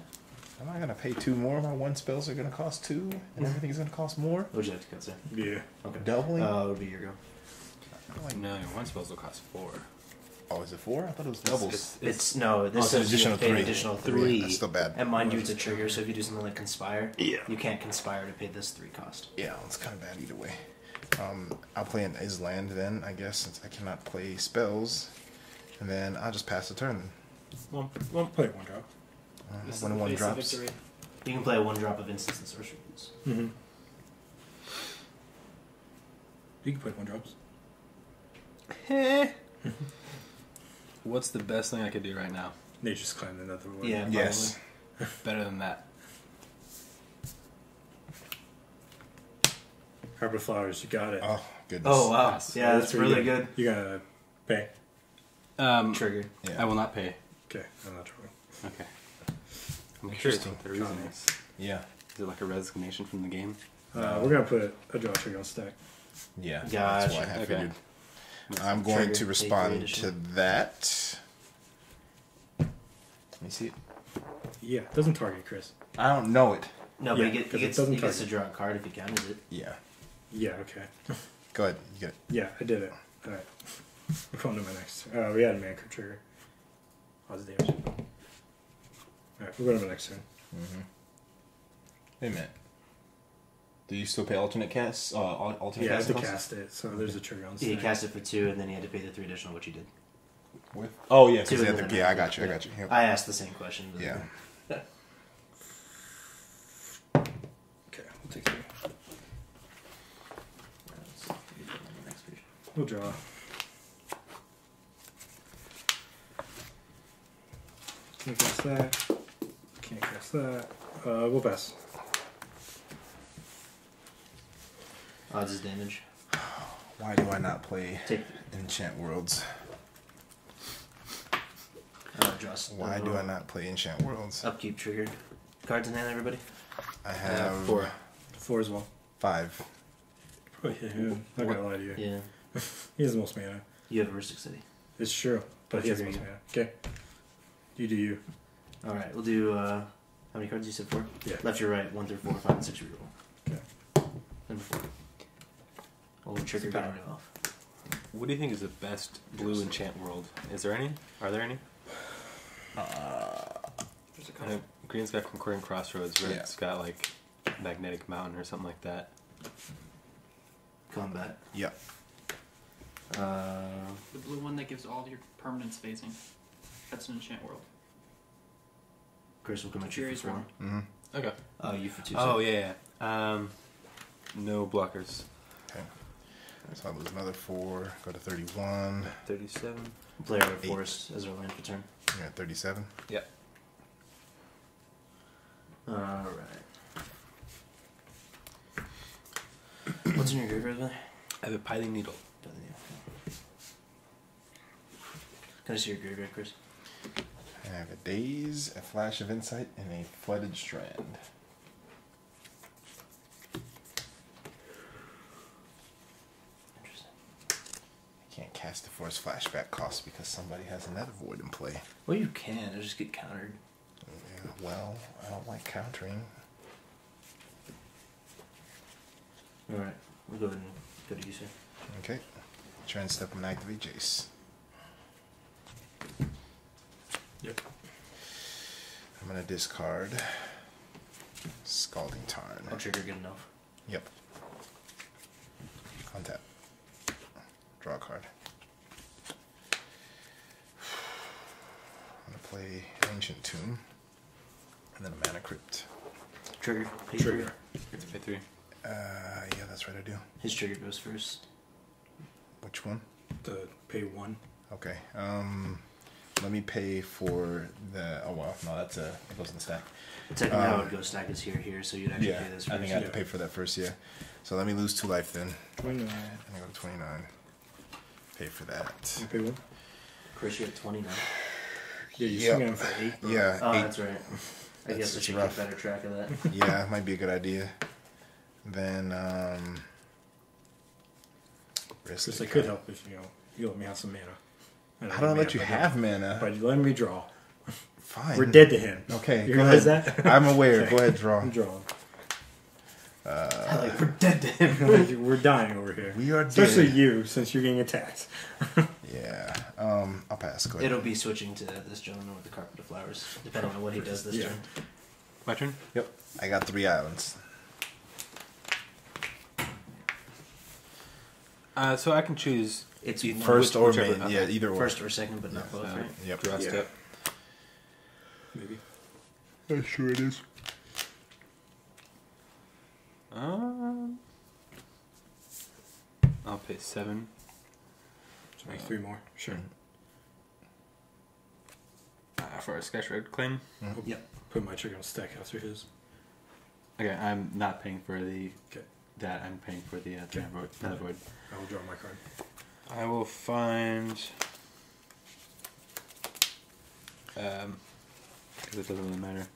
Am I gonna pay 2 more? My 1 spells are gonna cost 2, and everything's gonna cost more? What would you have to cut, sir? Yeah. Okay. Doubling? It would be your go. No, your 1 spells will cost 4. Oh, is it 4? I thought it was doubles. It's no. This it's an is additional you pay an 3. additional Yeah, 3. that's still bad. And mind you, it's a trigger, so if you do something like conspire, Yeah. you can't conspire to pay this 3 cost. Yeah, it's kind of bad either way. I'll play an Island then, I guess, since I cannot play spells. And then I'll just pass the turn. One play 1 drop. When 1 drops. Victory. You can play a 1 drop of instants and sorcery rules. Mm-hmm. You can play 1 drops. What's the best thing I could do right now? They just climbed another one. Yeah. Yes. Better than that. Harbor Flowers, you got it. Oh, goodness. Oh wow! Yes. Yeah, that's pretty really good. You gotta pay. Trigger. Yeah. I will not pay. Okay, I'm not drawing. Okay. I'm curious Interesting. what the reason is. Yeah. Is it like a resignation from the game? We're gonna put a draw trigger on stack. Yeah. Gotcha. That's why I Okay. figured. I'm going Trigger, to take respond 3 to additional. that. Let me see it. Yeah, it doesn't target Chris. I don't know it. No, Yeah, but he 'cause it gets doesn't to target. draw a card if he counters it. Yeah. Yeah, okay. Go ahead. You get it. Yeah, I did it. Alright. We're going to my next. We had a man card trigger. Odds damage. Alright, we're going to my next turn. Mm-hmm. Wait a minute. Do you still pay alternate casts? Alternate Yeah, I have to costs? cast it, so there's a trigger on Yeah, stack. he cast it for 2, and then he had to pay the 3 additional, which he did. With? Oh, yeah. 2 Cause and the then other, a yeah, I man. got you. I got you. Yep. I asked the same question. But Yeah. Okay, we'll take 3. Next page. We'll draw. Can't cast that. Can't cast that. We'll pass. Odds is damage. Why do I not play Take Enchant Worlds? just. Why do I not play Enchant Worlds? Upkeep triggered. Cards in hand, everybody. I have 4. 4 as well. 5. Probably hit him. Not gonna lie to you. Yeah. He has the most mana. You have a Rustic City. It's true, but he has the most mana. Okay. You do you. All right, we'll do. How many cards you said? 4. Yeah. Left, your right. 1 through 4, 5, and 6 reroll. Okay. Number 4. Oh, trigger Power. getting it off. What do you think is the best blue enchant world? Is there any? Are there any? There's a I couple. know green's got Concordant Crossroads, Yeah. red's got like Magnetic Mountain or something like that. Combat. Yep. The blue one that gives all your permanents phasing. That's an enchant world. Chris will come at you Jerry's for 4. one. Mm-hmm. Okay. Oh, you for 2. Oh yeah. No blockers. Okay. So I'll lose another 4. Go to 31. 37. Player of 8. Forest as our land for turn. You're at 37. Yep. Alright. What's in your graveyard there? I have a Piling Needle. Can I see your graveyard, Chris? I have a Daze, a Flash of Insight, and a Flooded Strand. Interesting. I can't cast the Force Flashback cost because somebody has another void in play. Well, you can. It'll just get countered. Yeah, well, I don't like countering. Alright. We'll go ahead and go to you, sir. Okay. Try and step and activate Jace. Yep. I'm gonna discard Scalding Tarn. I'll trigger good enough. Yep. Untap. Draw a card. I'm gonna play Ancient Tomb, and then a Mana Crypt. Trigger. Pay Trigger. three. It's a pay 3. Yeah, that's right, I do. His trigger goes first. Which one? The pay 1. Okay. Let me pay for the. Oh wow, no, that's it goes in the stack. Technically, how it would go stack is here, so you'd actually Yeah, pay this I first. think I have to pay for that first. Yeah. So let me lose 2 life then. 29. And I go to 29. Pay for that. You pay 1? Chris, you're at 29. Yeah, you Yep. swing on for 8. Bro. Yeah. Oh, 8. that's right. I guess I That's should rough. keep better track of that. Yeah, might be a good idea. Then Because I could help if you let me have some mana. And How do I let you mana, have mana? But you let me draw. Fine. We're dead to him. Okay, You go realize ahead. that? I'm aware. Okay. Go ahead, draw. I'm drawing. Like, we're dead to him. We're dying over here. We are Especially dead. you, since you're getting attacked. Yeah. I'll pass. Go ahead. It'll be switching to this gentleman with the carpet of flowers, depending on what he does this Yeah. turn. My turn? Yep. I got 3 islands. So I can choose It's First or whichever- main. okay. Yeah, either or. first or second, but not both, so right? Yep. draw Yeah. step. Maybe. Sure it is. I'll pay 7. So make 3 more. Sure. For a Sketch Red claim. Yep. Put my trigger on stack after his. Okay, I'm not paying for the Okay. that. I'm paying for the Okay. Nether Void. I will draw my card. I will find. Because it doesn't really matter.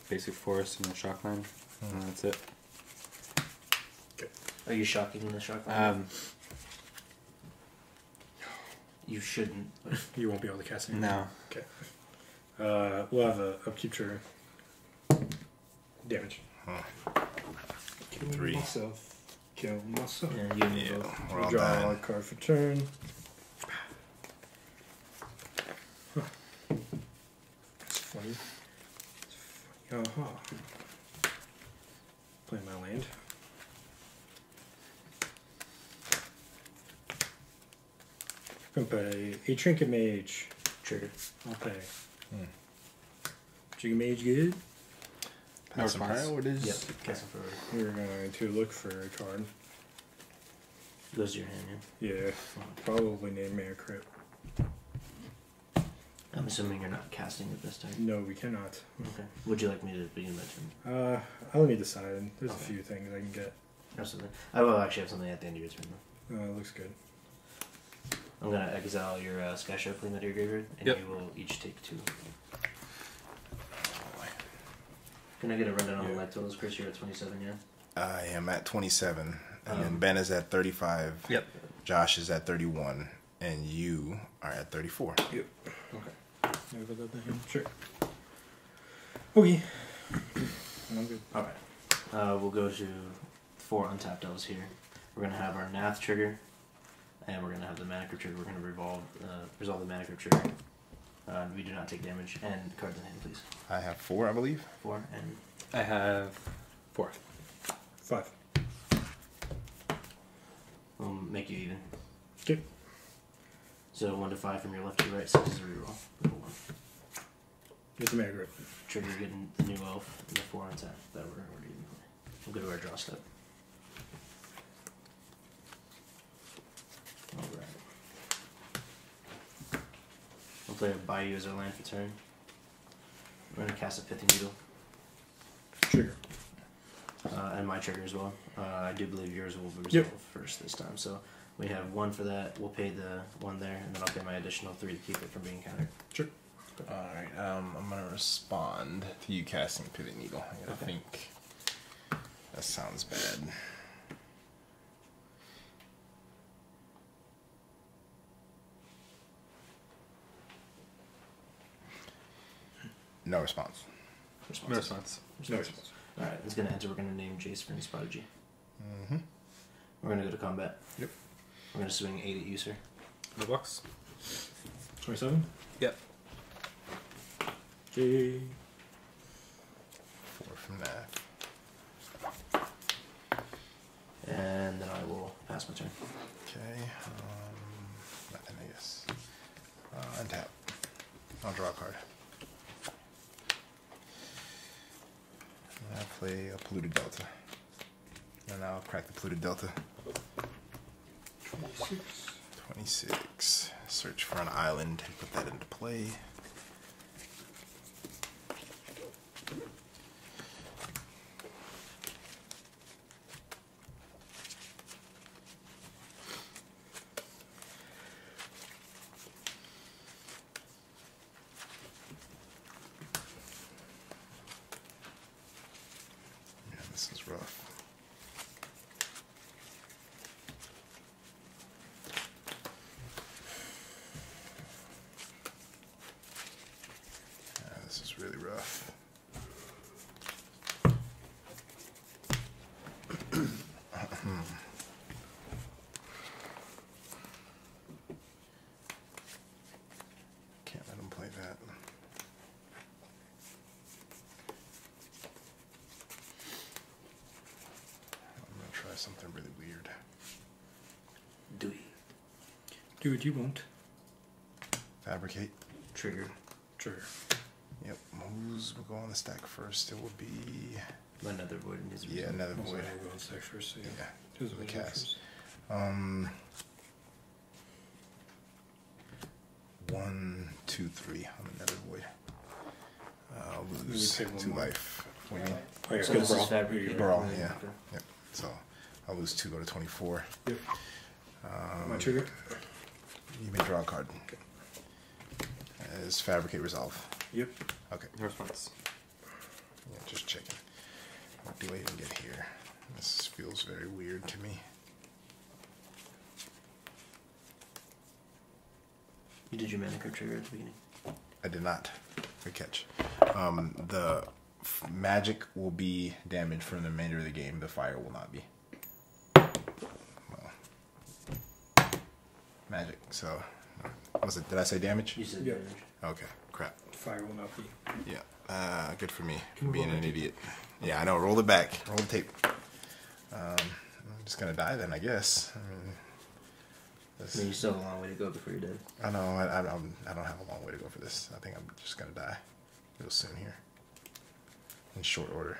Basic forest and a shockland. And that's it. Are you shocking the shock? Land? You shouldn't. But You won't be able to cast anything. No. Okay. We'll have a upkeep trigger. Damage. Kill 3. Myself. Kill myself. yeah, you and me Yeah. both. We're all Draw dying. a card for turn. It's funny. It's funny. Play my land. I'm gonna pay a Trinket Mage. Trigger. I'll pay. Trinket Mage good? Pass and response. priorities. Yep. Cast it forward. We're going to look for a card. Goes to your hand, yeah. Yeah, probably name Mana Crypt. I'm assuming you're not casting it this time. No, we cannot. Okay. Would you like me to begin my turn? Let me decide. There's Okay. a few things I can get. Absolutely. I will actually have something at the end of your turn, though. Looks good. I'm going to exile your Sky Sharpling out of your graveyard, and Yep. you will each take 2. Can I get a rundown on the Yeah. life totals, Chris? You're at 27, yeah? I am at 27, and then Ben is at 35. Yep. Josh is at 31, and you are at 34. Yep. Okay. Never let that happen. Sure. Okay. I'm good. Alright. We'll go to 4 untapped elves here. We're going to have our Nath trigger, and we're going to have the Mana Crypt trigger. We're going to resolve the Mana Crypt trigger. We do not take damage. And cards in hand, please. I have 4, I believe. 4, and I have 4. 5. we'll make you even. Okay. So 1 to 5 from your left to your right, 6 is a reroll. Roll 1. Get the Mana Crypt. Trigger getting the new elf, and the 4 untapped that we're already in play. We'll go to our draw step. Alright. We'll play a Bayou as our land for turn. We're going to cast a Pithing Needle. Trigger. And my trigger as well. I do believe yours will be Yep. resolved first this time. So we have 1 for that. We'll pay the 1 there, and then I'll pay my additional 3 to keep it from being countered. Sure. Alright, I'm going to respond to you casting Pivot Needle. I gotta Okay. think. That sounds bad. No response. No response. No response. Alright, it's going to enter. We're going to name Jace Vryn's Prodigy. Mm-hmm. We're going to go to combat. Yep. We're going to swing 8 at you, sir. No box. 27? Yep. Okay. 4 for from Nath. And then I will pass my turn. Okay. Nothing, I guess. Untap. I'll draw a card. I'll play a Polluted Delta. And I'll crack the Polluted Delta. 26. Search for an island. Put that into play. Yeah, this is rough. This is really rough. Can't let him play that. I'm gonna try something really weird. Do Do what you want. Fabricate. trigger. Trigger. Yep. Moves will go on the stack first. It will be Another void in his yeah, another Also, void. I'll go on stack first. So yeah. Yeah. Who's The the cast. first? 1, 2, 3 on another void. I'll You lose take one 2 more. life. What do you mean? Oh, yeah, So good this is brawl. fabricated. Brawl, Okay. yeah. Yep. So I'll lose 2, go to 24. Yep. My trigger. You may draw a card. Is Fabricate Resolve? Yep. Okay. Response. Yeah, just checking. What do I even get here? This feels very weird to me. You did your mana card trigger at the beginning. I did not. Good catch. The magic will be damaged for the remainder of the game. The fire will not be. Well, magic. So, was it? Did I say damage? You said Yeah. damage. Okay. Crap. Fire will not be. Yeah. Good for me. Can we Being roll an the idiot. Yeah, I know. Roll it back. Roll the tape. I'm just gonna die then, I guess. I mean, I mean, you still have a long way to go before you're dead. I know. I don't have a long way to go for this. I think I'm just gonna die real soon here. In short order.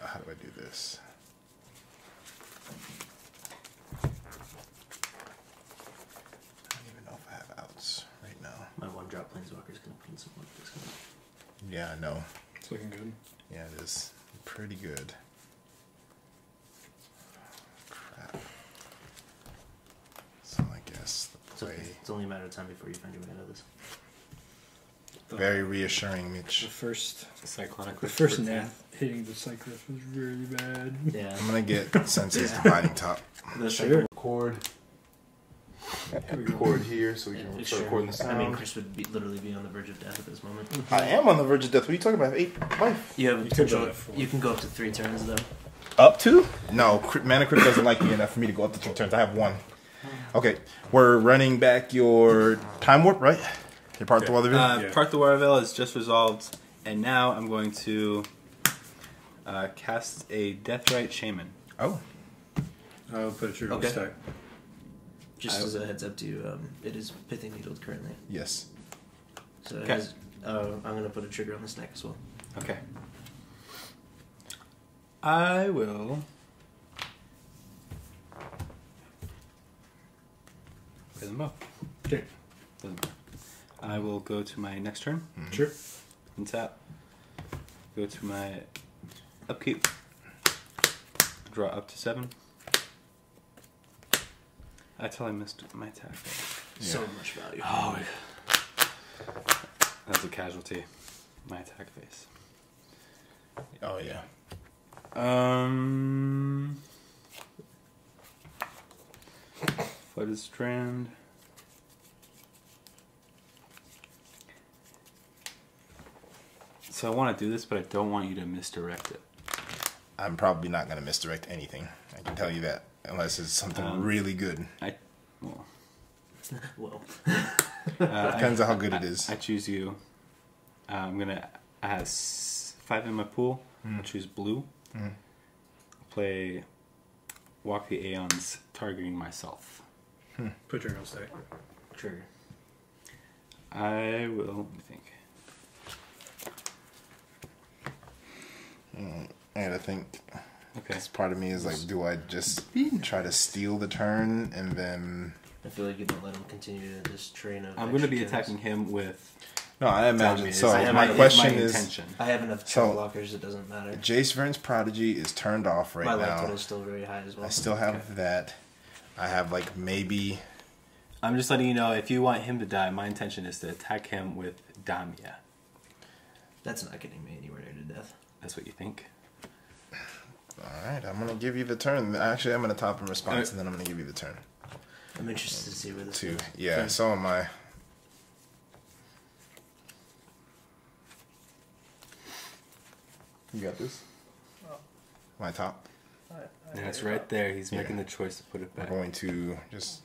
How do I do this? I don't even know if I have outs right now. My one drop planeswalker is going to put in some work. Yeah, I know. It's looking good. Yeah, it is pretty good. Crap. So I guess the It's okay. play. It's only a matter of time before you find your way out of this. Very reassuring, The Mitch. first, Cyclonic. the first Nath hitting the Cyclops was really bad. Yeah. I'm gonna get Sensei's Dividing Top. The Sure. Record. Record here so we can start recording the sound. I mean, Chris would literally be on the verge of death at this moment. I am on the verge of death. What are you talking about? I have 8 life. You have You potential. could go for You can go up to 3 turns though. Up to? No, Mana Crypt doesn't like me enough for me to go up to 2 turns. I have 1. Okay, we're running back your Time Warp, right? Your part of the Weather Yeah. Part the Waterville is just resolved, and now I'm going to cast a Deathrite Shaman. Oh, I'll put a trigger on Okay. the stack. Just as a heads up to you, it is pithing needled currently. yes. So it Okay. has, I'm going to put a trigger on the stack as well. Okay. I will. Play them both. Okay. Doesn't matter. I will go to my next turn. Sure. Untap. Go to my upkeep. Draw up to 7. I totally missed my attack. So much value. Oh, that's a casualty. My attack phase. Oh, yeah. Flooded Strand. So I want to do this, but I don't want you to misdirect it. I'm probably not going to misdirect anything. I can tell you that. Unless it's something really good. Well, Well, Depends on how good it is. I choose you. I'm gonna. I have 5 in my pool. I'll choose blue. Play Walk the Aeons, targeting myself. Put trigger on stack. Trigger. I will. Let me think. I gotta think. Okay. Because part of me is like, do I just try to steal the turn and then... I feel like you don't let him continue this train of. I'm going to be extra attacking him with. No, I imagine. Damia. So I my have question my is... intention. I have enough So- blockers, it doesn't matter. Jace Vryn's Prodigy is turned off right My life now. total is still very high as well. I still have that. I have like maybe... I'm just letting you know, if you want him to die, my intention is to attack him with Damia. That's not getting me anywhere near to death. That's what you think? Alright, I'm going to give you the turn. Actually, I'm going to top in response and then I'm going to give you the turn. I'm interested to see where this 2. goes. Yeah, so am I. You got this? My top. And it's right there. He's making the choice to put it We're back. going to just...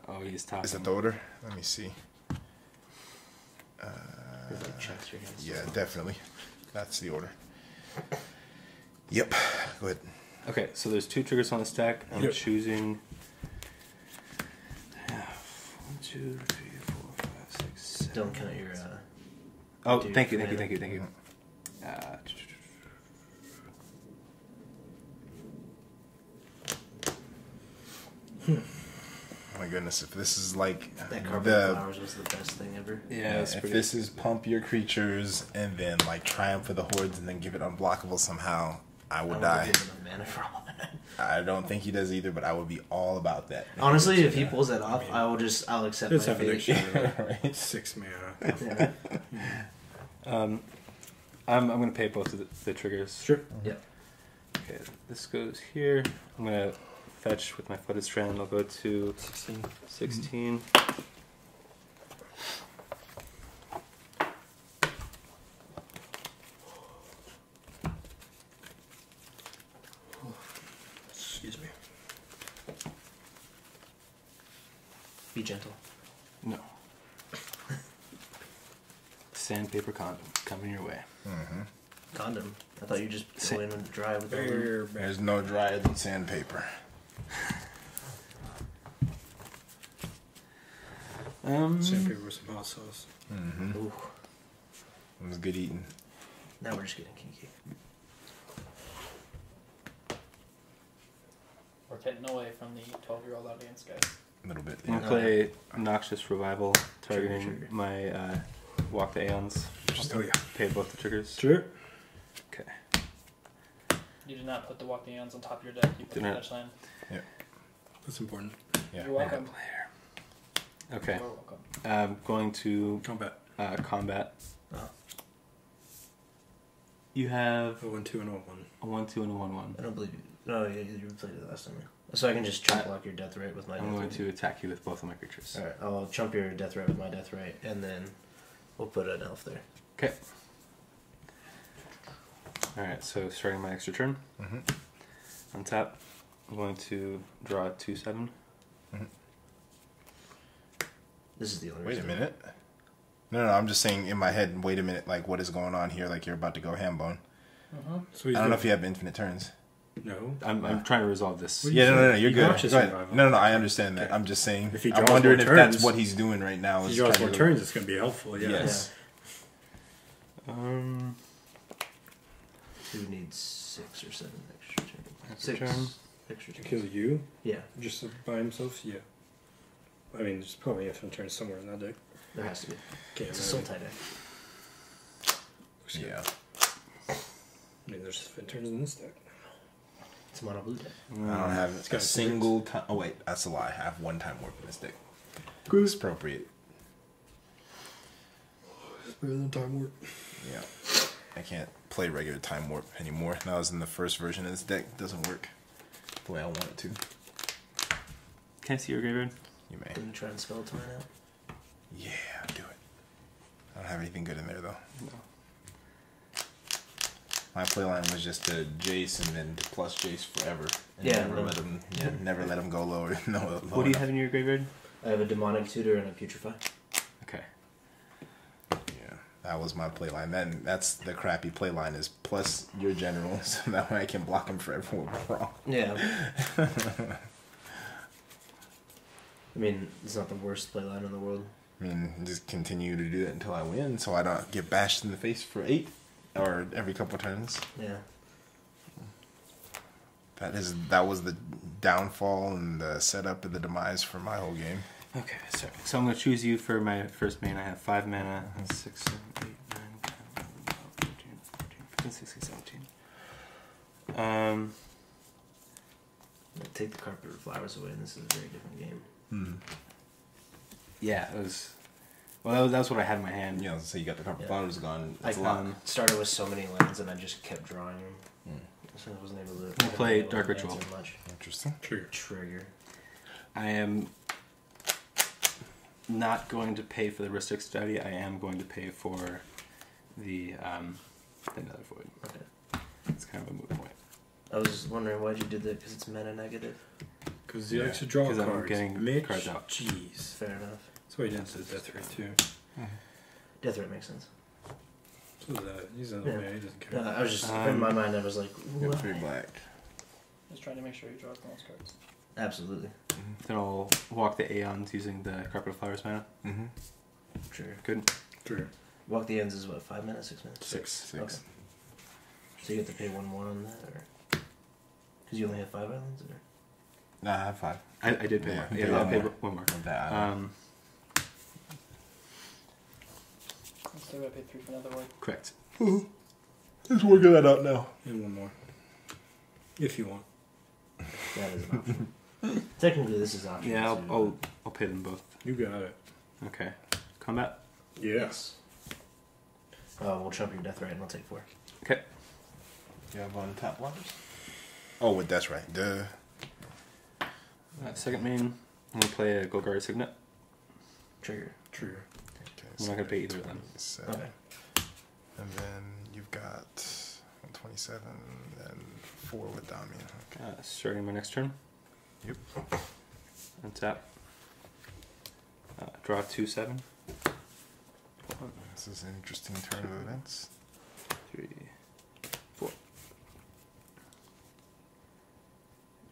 Oh, he's topping. Is it the order? Let me see. There's like checks your hands. Yeah, definitely. That's the order. Yep. Go ahead. Okay, so there's 2 triggers on the stack. I'm choosing. 1, 2, 3, 4, 5, 6, 7. Don't count your. Oh, Dude, thank you. Oh my goodness, if this is like That carpet flowers was the best thing ever. Yeah, it's if pretty. this is pump your creatures and then like triumph for the hordes and then give it unblockable somehow, I would die. I don't think he has enough mana for all that. I don't think he does either, but I would be all about that. Honestly, if he pulls that off, I'll accept my Just have an fate. extra Right? 6 mana. Yeah. I'm going to pay both of the triggers. Sure. Yep. Okay, this goes here. I'm going to fetch with my Flooded Strand. I'll go to 16. Excuse me. Be gentle. No. Sandpaper condom coming your way. Condom. I thought you just go in and dry with the There's no drier than sandpaper. Sandpaper with some hot sauce. Ooh. It was good eating. Now we're just getting kinky. We're getting away from the 12-year-old audience, guys. A little bit. I'm Yeah. going to play Noxious Revival, targeting Trigger. my Walk the Aeons. Oh yeah. Pay both the triggers. Sure. Okay. You did not put the Walk the Aeons on top of your deck. You put Did the not. fetch land. That's important. Yeah. You're welcome. Okay. You're welcome. I'm going to Combat. combat. Oh. You have A 1/2 and a 1/1. a 1/2 and a 1/1. I don't believe you. No, you played it last time. So I can just chump block your death right with my I'm death going right. to attack you with both of my creatures. Alright, I'll chump your death right with my death right, and then we'll put an elf there. Okay. Alright, so starting my extra turn. On tap, I'm going to draw a 2/7. This is the only Wait a reason. minute. No, I'm just saying in my head, wait a minute, like what is going on here? Like you're about to go ham bone. So I don't know if you have infinite turns. No. I'm trying to resolve this. What do you Yeah, no, say? you're You good. Noxious Go ahead. Revival. No, I understand that. Okay. I'm just saying. If he I'm draws wondering more if that's turns- what he's doing right now. If Is you draw trying more to- turns, it's going to be helpful. Yeah. Yes. Who needs 6 or 7 extra turns? Extra 6 turn. extra To turns. kill you? Yeah, Just by himself? Yeah. I mean, there's probably infinite turns somewhere in that deck. there has to be. Can't It's a imagine. soul tie deck. Looks good. Yeah. I mean, there's infinite turns in this deck. It's mono blue deck. I don't have It's a got single time. Oh wait, that's a lie. I have one time warp in this deck. It's appropriate. It's better than Time Warp. Yeah. I can't play regular time warp anymore. That was in the first version of this deck. It doesn't work the way I want it to. Can I see your graveyard? You may. Can you try and spell it to mine out? Yeah, do it. I don't have anything good in there though. No. My playline was just to Jace and then to plus Jace forever. And Yeah, never no. let him. Yeah, never let him go lower. No. What do you have in your graveyard? I have a demonic tutor and a putrefy. Okay. Yeah, That was my play line. Then that's the crappy play line is plus your general, so that way I can block him for everyone wrong. Yeah. I mean, it's not the worst play line in the world. I mean, just continue to do it until I win, so I don't get bashed in the face for 8 or every couple turns. Yeah. That was the downfall and the setup and the demise for my whole game. Okay, sorry. So I'm going to choose you for my first main. I have 5 mana. 6, 7, 8, 9, 10, 11, 12, 13, 14, 15, 16, 17. Take the carpet or flowers away, and this is a very different game. Yeah, it was... Well, that was what I had in my hand. You know, so you got the carpet flowers gone. I It's a lot. started with so many lands, and I just kept drawing them. So I wasn't able to... We'll play Dark Ritual. Much. Interesting. Trigger. I am not going to pay for the Ristic Study. I am going to pay for the Nether Void. Okay. It's kind of a moot point. I was wondering why'd you do that, because it's mana negative. Because he likes to draw cards. I'm getting Mitch, cards out. Jeez. Fair enough. That's why he didn't say Death Ray too. Death Ray makes sense. So that he's in the way. He doesn't care. No, I was just in my mind. I was like, Got what? 3 black. Just trying to make sure he draws the most cards. Absolutely. Then I'll walk the Aeons using the Carpet of Flowers mana. Sure. Good. True. Walk the Ends is what, 5 minutes, 6 minutes? 6. Okay. So you have to pay 1 more on that, or because you only have 5 islands, or Nah, I have 5. I did pay more. pay Yeah, I one paid more. 1 more. Of that. I still gotta pay 3 for another one. Correct. Let's work that out now. And 1 more. If you want. that is an option. Technically, this is optional. Yeah, too. I'll pay them both. You got it. Okay. Combat. Yes. We'll trump your Death Ray and we'll take 4. Okay. You have on tap waters? Oh, with that's right. Duh. Second main. I'm gonna play a Golgari Signet. Trigger. True. Okay, I'm not gonna pay either of them. 7. Okay. And then you've got 27 and 4 with Damia. Okay. Starting my next turn. Yep. Untap. Draw 2/7. This is an interesting turn of events. 3, 4.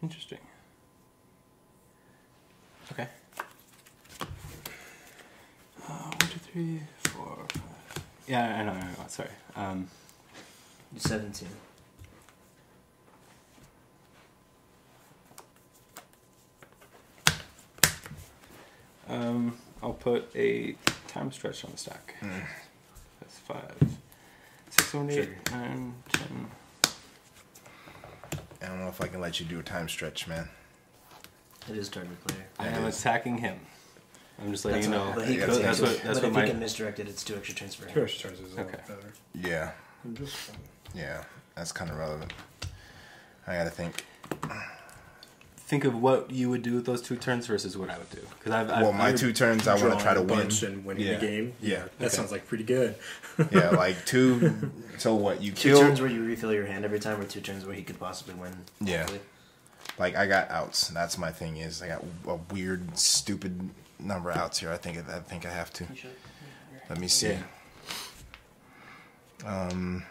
Interesting. Okay. 1, 2, 3, 4, 5. Yeah, I know. Sorry. 17. I'll put a time stretch on the stack. That's 5, 6, 7, 8, 9, 10. I don't know if I can let you do a time stretch, man. It is target player. I am attacking him. I'm just letting you know. But he Yeah, can that's take that's but what if my he can misdirect it, it's 2 extra turns for him. First turns is a lot Okay. better. Yeah. Just fine. Yeah. That's kind of relevant. I gotta think. think of what you would do with those 2 turns versus what I would do. Because Well, my 2 turns, I want to try to win. And winning Yeah. the game. Yeah. That sounds like pretty good. Yeah, like 2. So what? You 2 kill. turns where you refill your hand every time, or 2 turns where he could possibly win. Yeah. Hopefully. Like I got outs. That's my thing. Is I got a weird, stupid number of outs here. I think I have to. You should. Let me see. Yeah. The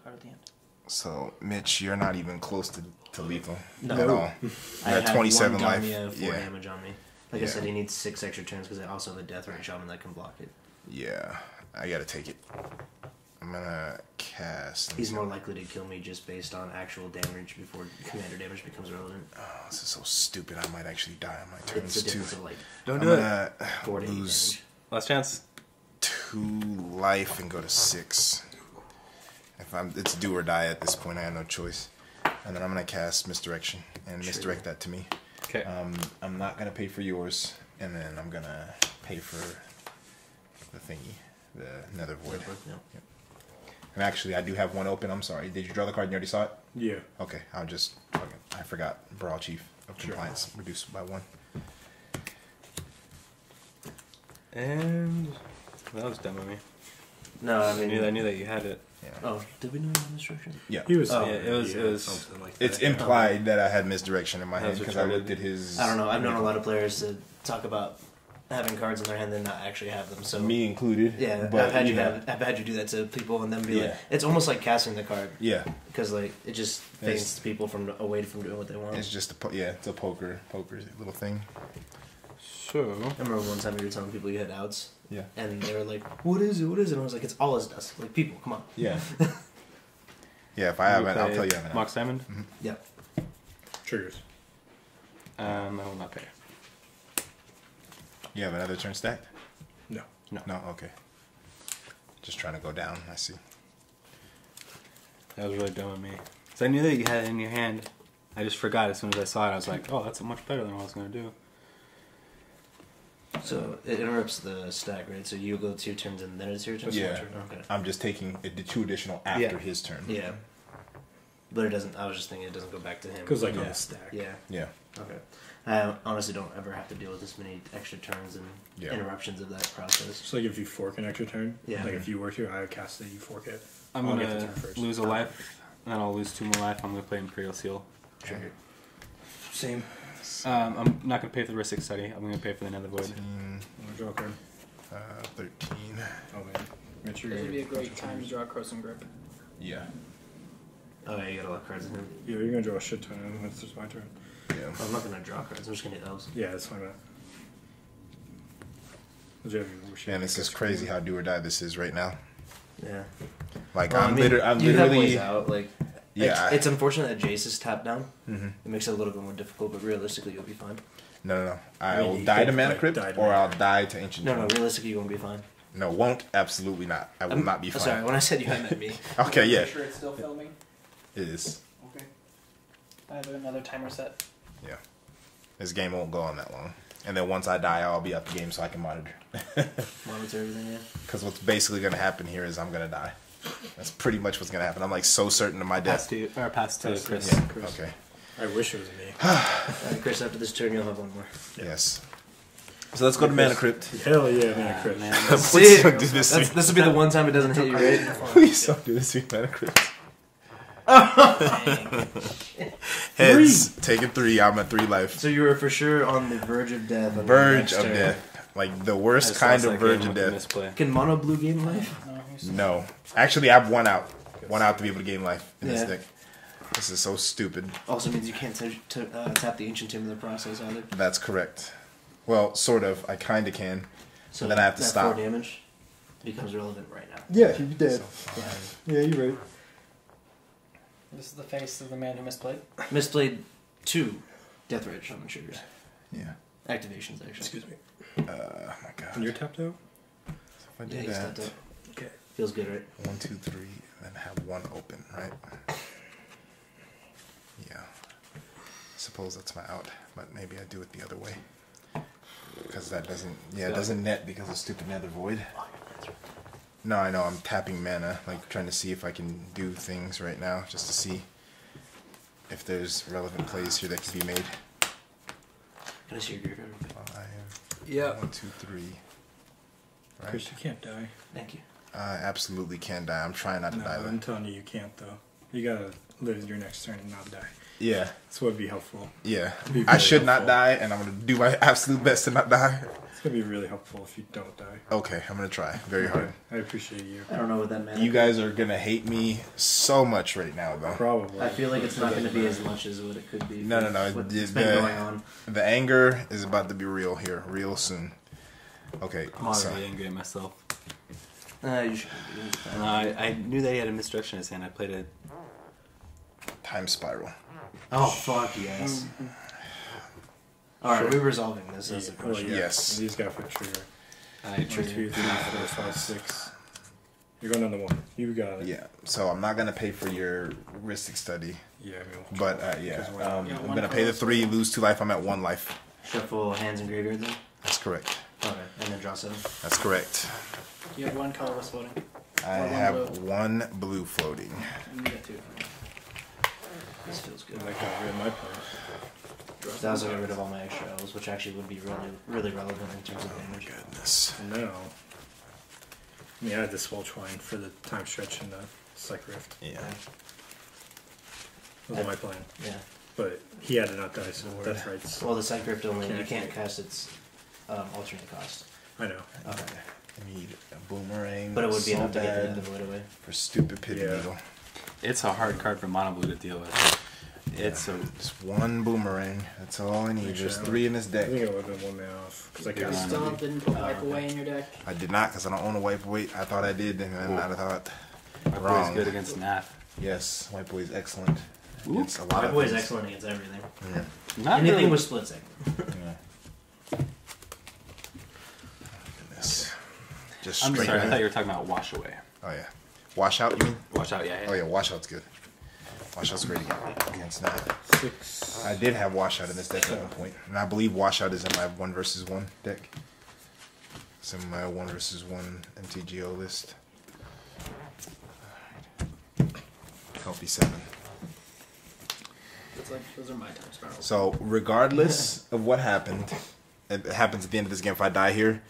card at the end. So Mitch, you're not even close to lethal No. at all. I You're have at 27 one life. Damia, 4 Yeah. damage on me. Like I Yeah. said, he needs 6 extra turns because I also have a Death Ray Shaman that can block it. Yeah, I gotta take it. I'm gonna cast. He's more likely to kill me just based on actual damage before commander damage becomes relevant. Oh, this is so stupid. I might actually die on my It's turns a too. difference of like Don't I'm do it. gonna 4 to 8 lose damage. Last chance. 2 life and go to 6. It's do or die at this point. I have no choice. And then I'm gonna cast misdirection and misdirect that to me. Okay. I'm not gonna pay for yours, and then I'm gonna pay for the thingy, the Nether Void. Yeah. And actually, I do have one open. I'm sorry. Did you draw the card and you already saw it? Yeah. Okay, I forgot. Brawl Chief of Compliance reduced by 1. And that was dumb of me. No, I I mean, knew that you had it. Yeah. oh, did we know about instruction? Yeah. He was. Oh, yeah, it was- something like It's that. implied that I had misdirection in my That head was because I retarded. looked at his. I don't know. I've known a lot of players to talk about having cards in their hand and not actually have them. So me included. Yeah, but, I've had you do that to people and then be like, it's almost like casting the card. Yeah, because like it just feints people from away from doing what they want. It's just it's a poker little thing. So I remember one time you were telling people you had outs. Yeah, and they were like, "What is it? What is it?" And I was like, "It's all his dust." Like people, come on. Yeah. Yeah, if I have it, I'll tell you. I have Mox Diamond. Mm-hmm. Yep. Triggers. I will not pay. You have another turn stacked? No. No. Okay. Just trying to go down. I see. That was really dumb of me. Because I knew that you had it in your hand. I just forgot as soon as I saw it. I was like, oh, that's much better than what I was going to do. So it interrupts the stack, right? So you go 2 turns and then it's your turn? Yeah. Okay. I'm just taking the 2 additional after his turn. Yeah. But it doesn't, I was just thinking it doesn't go back to him. It goes like on the stack. Yeah. Yeah. Okay. I honestly don't ever have to deal with this many extra turns and interruptions of that process. So like if you fork an extra turn, Yeah. like if you were to, I would cast it, you fork it. I'm I'll going get the turn first. to lose a life, and then I'll lose 2 more life. I'm going to play Imperial Seal. Trigger. Same. I'm not going to pay for the Ristic Study. I'm going to pay for the Nether Void. 13. Draw a card. 13. Oh man. Make sure This you would be a great time to draw Crossing Grip. Yeah. Oh yeah, you got a lot of cards in here. Yeah, you're gonna draw a shit ton. It's just my turn. Yeah. Oh, I'm not gonna draw cards. I'm just gonna hit elves. Yeah, that's fine. Man, this is crazy how do or die this is right now. Yeah. Like Well, I'm you have ways literally. out. Like Yeah. it's unfortunate that Jace is tapped down. Mm-hmm. It makes it a little bit more difficult, but realistically, you'll be fine. No. I I mean, will you die to could, Mana like, Crypt, die to or Mana I'll die to Ancient No, Tomb. realistically, you won't be fine. No, won't. Absolutely not. I will not be fine. Sorry, when I said you had met me. Okay, yeah. Sure, it's still filming. It is. Okay. I have another timer set. Yeah. This game won't go on that long. And then once I die, I'll be up the game so I can monitor. Monitor everything, yeah. Because what's basically going to happen here is I'm going to die. That's pretty much what's going to happen. I'm like so certain of my death. Pass to Chris. Yeah. Chris. Okay. I wish it was me. Alright, Chris, after this turn, you'll have one more. Yes. So let's go to Mana Crypt. Hell yeah, man, Chris. Man, Please don't do this to me. this will be the one time it doesn't hit you, right? Please don't do this to me, Mana Crypt. Heads. Taking 3. I'm at 3 life. So you were for sure on the verge of death. On the Verge next of turn. death. Like the worst kind of verge of death. Misplay. Can mono blue gain life? No. Actually, I have 1 out. 1 out to be able to gain life in this Yeah. deck. This is so stupid. Also means you can't tap the Ancient Tomb in the process either. That's correct. Well, sort of. I kind of can. So then I have to that stop. 4 damage becomes relevant right now. Yeah, you did. So, Yeah, you're right. This is the face of the man who misplayed. Misplayed 2 Death Ray Shaman triggers. yeah. Activations, actually. Excuse me. Oh my god. And you're tapped out? So if I do Yeah, he's that, tapped out. Okay. Feels good, right? 1, 2, 3, and then have 1 open, right? Yeah. Suppose that's my out, but maybe I do it the other way. Because that doesn't, it doesn't net because of stupid Nether Void. No, I know, I'm tapping mana, like trying to see if I can do things right now, just to see if there's relevant plays here that can be made. Can I see your graveyard? 5, Yeah. 1, 2, 3. Right? Chris, you can't die. Thank you. I absolutely can die. I'm trying not to No, die though. I'm telling you, you can't though. You gotta live your next turn and not die. Yeah, That's what would be helpful. yeah. Be I very should not helpful. die, and I'm gonna do my absolute best to not die. It's gonna be really helpful if you don't die. Okay, I'm gonna try very hard. I appreciate you. I don't know what that meant. You guys are gonna hate me so much right now, though. Probably. I feel like it's not going to be as much as what it could be. No, no, no. What's It- been the- going on. The anger is about to be real here, real soon. Okay, I'm so already angry at myself. You should. And I knew that he had a misdirection in his hand. I played it. time spiral. Oh fuck yes! All right, we're resolving this. That's the Well, question. yeah. Yes. These got for trigger. I 1, 2, triggered 3, 4, 5, 6. You're going on the 1. You got it. Yeah, so I'm not gonna pay for your Ristic Study, Yeah, I mean, but yeah, Because why not? Yeah, I'm one gonna pay the for- 3, lose 2 life. I'm at 1 life. Shuffle hands and graveyard then. That's correct. Okay, and then draw 7. That's correct. You have 1 colorless voting. I Or one have blue. 1 blue floating. You get 2. This feels good. I got rid of my plan. That was get rid of all my extra L's, which actually would be really relevant in terms of damage. Goodness. No. I mean, I had the Swelch Wine for the time stretch and the Psych Rift. Yeah. That was my plan. Yeah. But he had to not die, so that's right. Well, the Psych Rift only you Can't can't cast its alternate cost. I know. Okay. I need a boomerang. But it would be so enough to get bad the void away. for stupid pity Yeah. needle. It's a hard card for mono blue to deal with. It's Yeah. a Just one boomerang. That's all I need. There's 3 in this I deck. think it would have been 1 mana off because I Yeah. cast Still it. didn't put wipe away in your deck. I did not because I don't own a wipe away. I thought I did, and then I thought White wrong. Boy's good against Nath. Yes, wipe away is excellent. It's a lot My of boy is things. excellent against everything. Yeah. Not Anything really. with split second. Yeah. Goodness. Just I'm straight. sorry, I thought you were talking about wash away. Oh yeah. Washout, you mean? Wash out, yeah. Oh yeah, washout's good. Washout's great against Nath. 6. I did have washout in this deck at one point, and I believe washout is in my 1 versus 1 deck. It's in my 1 versus 1 MTGO list. Healthy 7. It's like, those are my time spirals. So regardless of what happened, it happens at the end of this game. If I die here,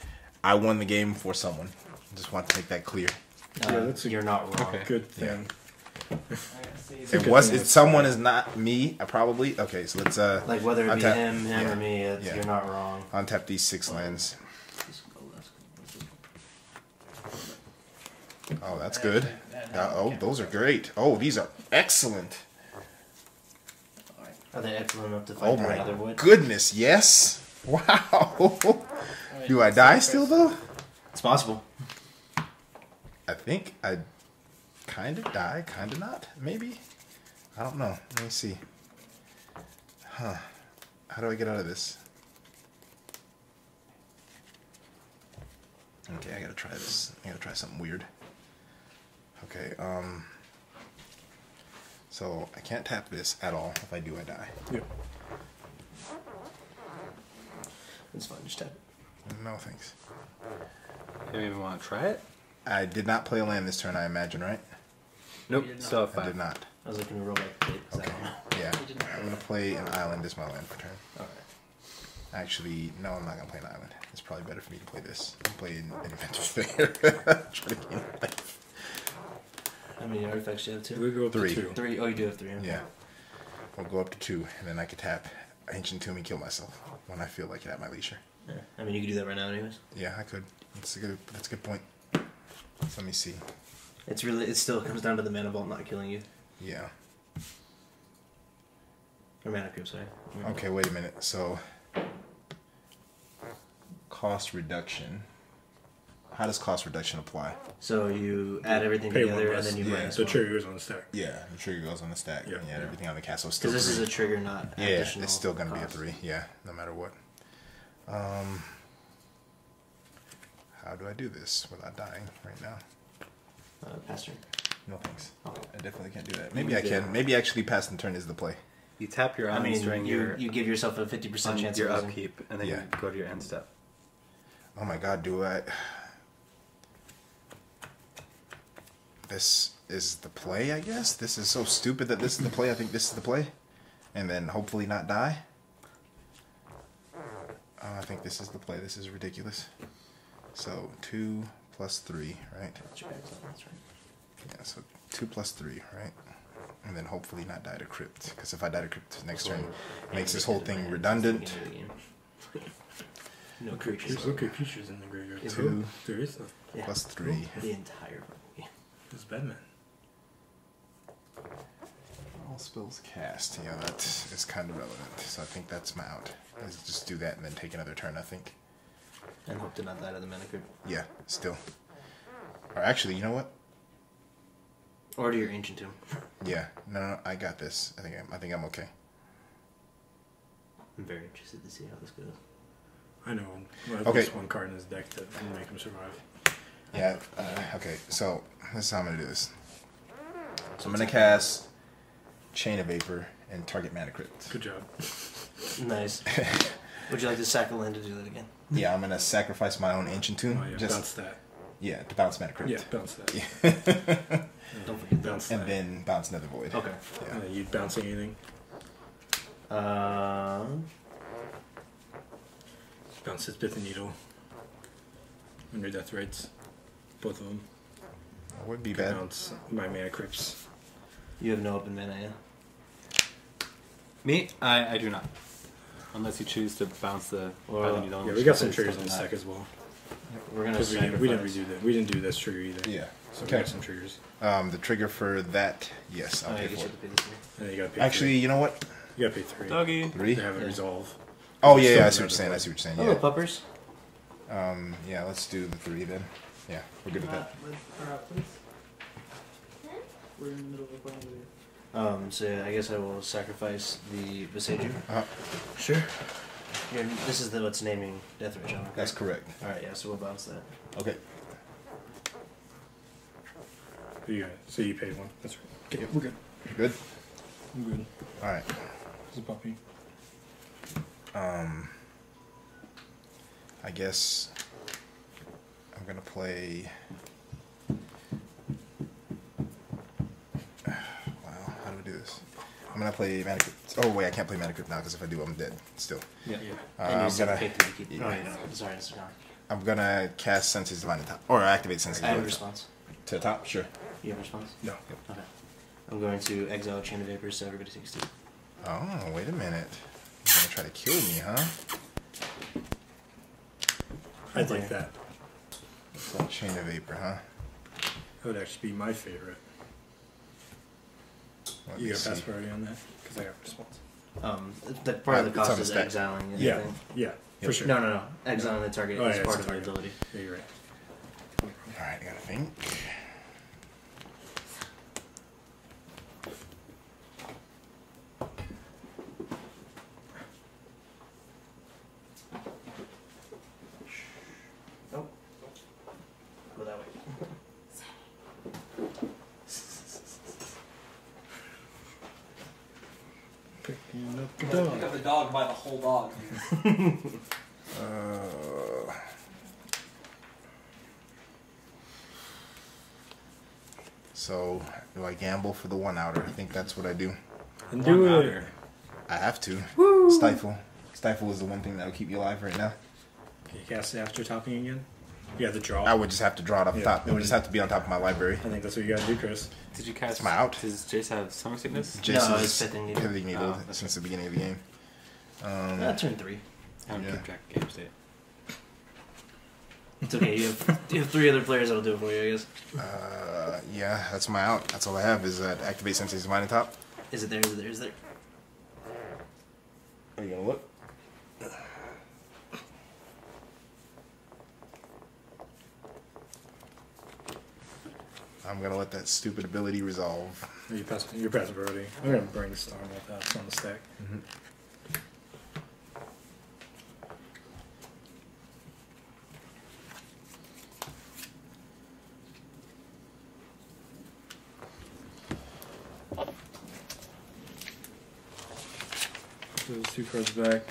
I won the game for someone. Just want to make that clear. Yeah, that's a You're not wrong. Okay. good thing. If someone is not me, I probably okay. So let's Like whether it be untap- him yeah, or me, yeah. you're not wrong. untap these 6 lands. Oh, that's good. Oh, those are great. Oh, these are excellent. Are they excellent enough to Oh fight for another my wood? goodness, yes. Wow. Do I die still though? It's possible. I think I kind of die, kind of not. Maybe. I don't know. Let me see. Huh. How do I get out of this? Okay, I gotta try this. I gotta try something weird. Okay, so I can't tap this at all. If I do, I die. Yeah. It's fine. Just tap it. No thanks. You don't even want to try it? I did not play a land this turn, I imagine, right? Nope, did not. still have I 5. did not. I was looking to roll back the tape. 'Cause Okay. I don't know. Yeah. I'm gonna play an island as my land for turn. Alright. Actually, no, I'm not gonna play an island. It's probably better for me to play this. I'm playing an inventive fair. Try to gain life. How many artifacts do you have? Two? We go up 3. to 2. 3. Oh, you do have 3. Okay. Yeah. I'll go up to 2, and then I can tap Ancient Tomb and kill myself when I feel like it at my leisure. Yeah. I mean, you could do that right now, anyways. Yeah, I could. That's a good point. So let me see. It's really. It still comes down to the mana vault not killing you, Yeah. or mana creep. Sorry. Okay, wait a minute. So, cost reduction. How does cost reduction apply? So you add everything Pay together one and less. then you Yeah. minus So one. trigger goes on the stack. Yeah, the trigger goes on the stack. Yeah. And you add everything on the cast. So it's still Because this is 3. a trigger, not Yeah, additional it's still gonna be a cost. 3. Yeah, no matter what. How do I do this without dying right now? Pass turn. No thanks. Okay. I definitely can't do that. Maybe I can. Maybe actually passing turn is the play. You tap your I islands mean, during you give yourself a 50% on chance your of losing. upkeep, and then Yeah. you go to your end step. Oh my god, do I... This is the play, I guess? This is so stupid that this is the play. I think this is the play. And then hopefully not die. I think this is the play. This is ridiculous. So 2 plus 3, right? That's right. That's right. Yeah, so 2 plus 3, right? And then hopefully not die to crypt. Because if I die to crypt next turn, it makes this whole thing redundant. No creatures. Look at creatures in the graveyard. Is Too. There is stuff. Yeah. Plus 3. The entire game. It's Batman. All spells cast. Yeah, that is kind of relevant. So I think that's my out. Let's just do that and then take another turn, I think. And hope to not die to the mana creep. Yeah, still. Or actually, you know what? Or to your ancient tomb. Yeah, no, I got this. I think I'm okay. I'm very interested to see how this goes. I know. Well, Okay. There's one card in his deck to make him survive. Yeah. Okay. So this is how I'm gonna do this. So I'm gonna cast Chain of Vapor and target Mana Crypt. Good job. Nice. Would you like to sack a land to do that again? Yeah, I'm gonna sacrifice my own Ancient Tomb. Oh, yeah, just bounce that. yeah, to bounce Mana Crypt. Yeah, bounce that. Don't forget that. Bounce And that. then bounce Nether Void. Okay. Yeah. You bouncing anything? Bounce his Pith and Needle. Under Death Rights. Both of them. That would be Could bad. bounce my Mana Crypts. You have no open mana, yeah? Me? I do not. Unless you choose to bounce the. Yeah, we got some triggers on the deck as well. We're gonna Because sacrifice. we didn't redo that. We didn't do this trigger either. Yeah. So we Okay. got some triggers. The trigger for that, yes, I'll Oh, pay you for should it. have paid this one. And then you gotta pay Actually, you know what? you gotta pay 3. Doggy. 3? They have it Yeah. resolve. Oh There's yeah, still I see what another you're saying. one. I see what you're saying. Hello, Yeah. puppers. Yeah, let's do the 3 then. Yeah, we're good with that. Please. We're in the middle of a plan with you. So yeah, I guess I will sacrifice the Visager. Sure. This is what's naming Death Wish on. That's correct. All right, yeah. So we'll bounce that. Okay. So you paid 1. That's right. Okay, we're good. Good. I'm good. All right. It's a puppy. I guess I'm gonna play. Wow, how do we do this? I'm gonna play Mana Crypt. Oh wait, I can't play Mana Crypt now because if I do, I'm dead. Still. Yeah. And you I'm said gonna. pay 3 to keep. yeah. Oh, yeah. Sorry, this is gone. I'm gonna cast Senses Divine to top, or activate Senses I have a Divine response. to the top. Sure. You have a response? No. Okay. I'm going to exile Chain of Vapors so everybody takes 2. Oh, wait a minute. You're gonna try to kill me, huh? I'd like that. Chain of Vapor, huh? That would actually be my favorite. Let You me got see. pass priority on that? Because I got response. The part of the It's on cost the is stack. exiling anything. Yeah. Yeah. For sure. No. Exiling the target Oh, is yeah, part it's of a the target. ability. Yeah, you're right. Alright, I gotta think. Nope. Go that way. Picking up the Pick dog. up the dog by the whole dog. So, do I gamble for the 1-outer? I think that's what I do. And do it. I have to. Stifle. Stifle is the one thing that'll keep you alive right now. Can you cast it after topping again? You have to draw. I would just have to draw it off the Yeah. top. It would just have to be on top of my library. I think that's what you gotta do, Chris. Did you cast? It's my out. Does Jace have Summer Sickness? Jace No, is it's Pithing Needle. Pithing Needle Oh, since the beginning of the game. Turn 3. I don't Yeah. keep track of game state. It's okay. You have 3 other players that'll do it for you, I guess. Yeah, that's my out. That's all I have is that activate Sensei's Divine on top. Is it there? Is it there? Is it there? Are you gonna look? I'm gonna let that stupid ability resolve. You're passive priority. I'm gonna bring Storm with that. It's on the stack. Those 2 cards back,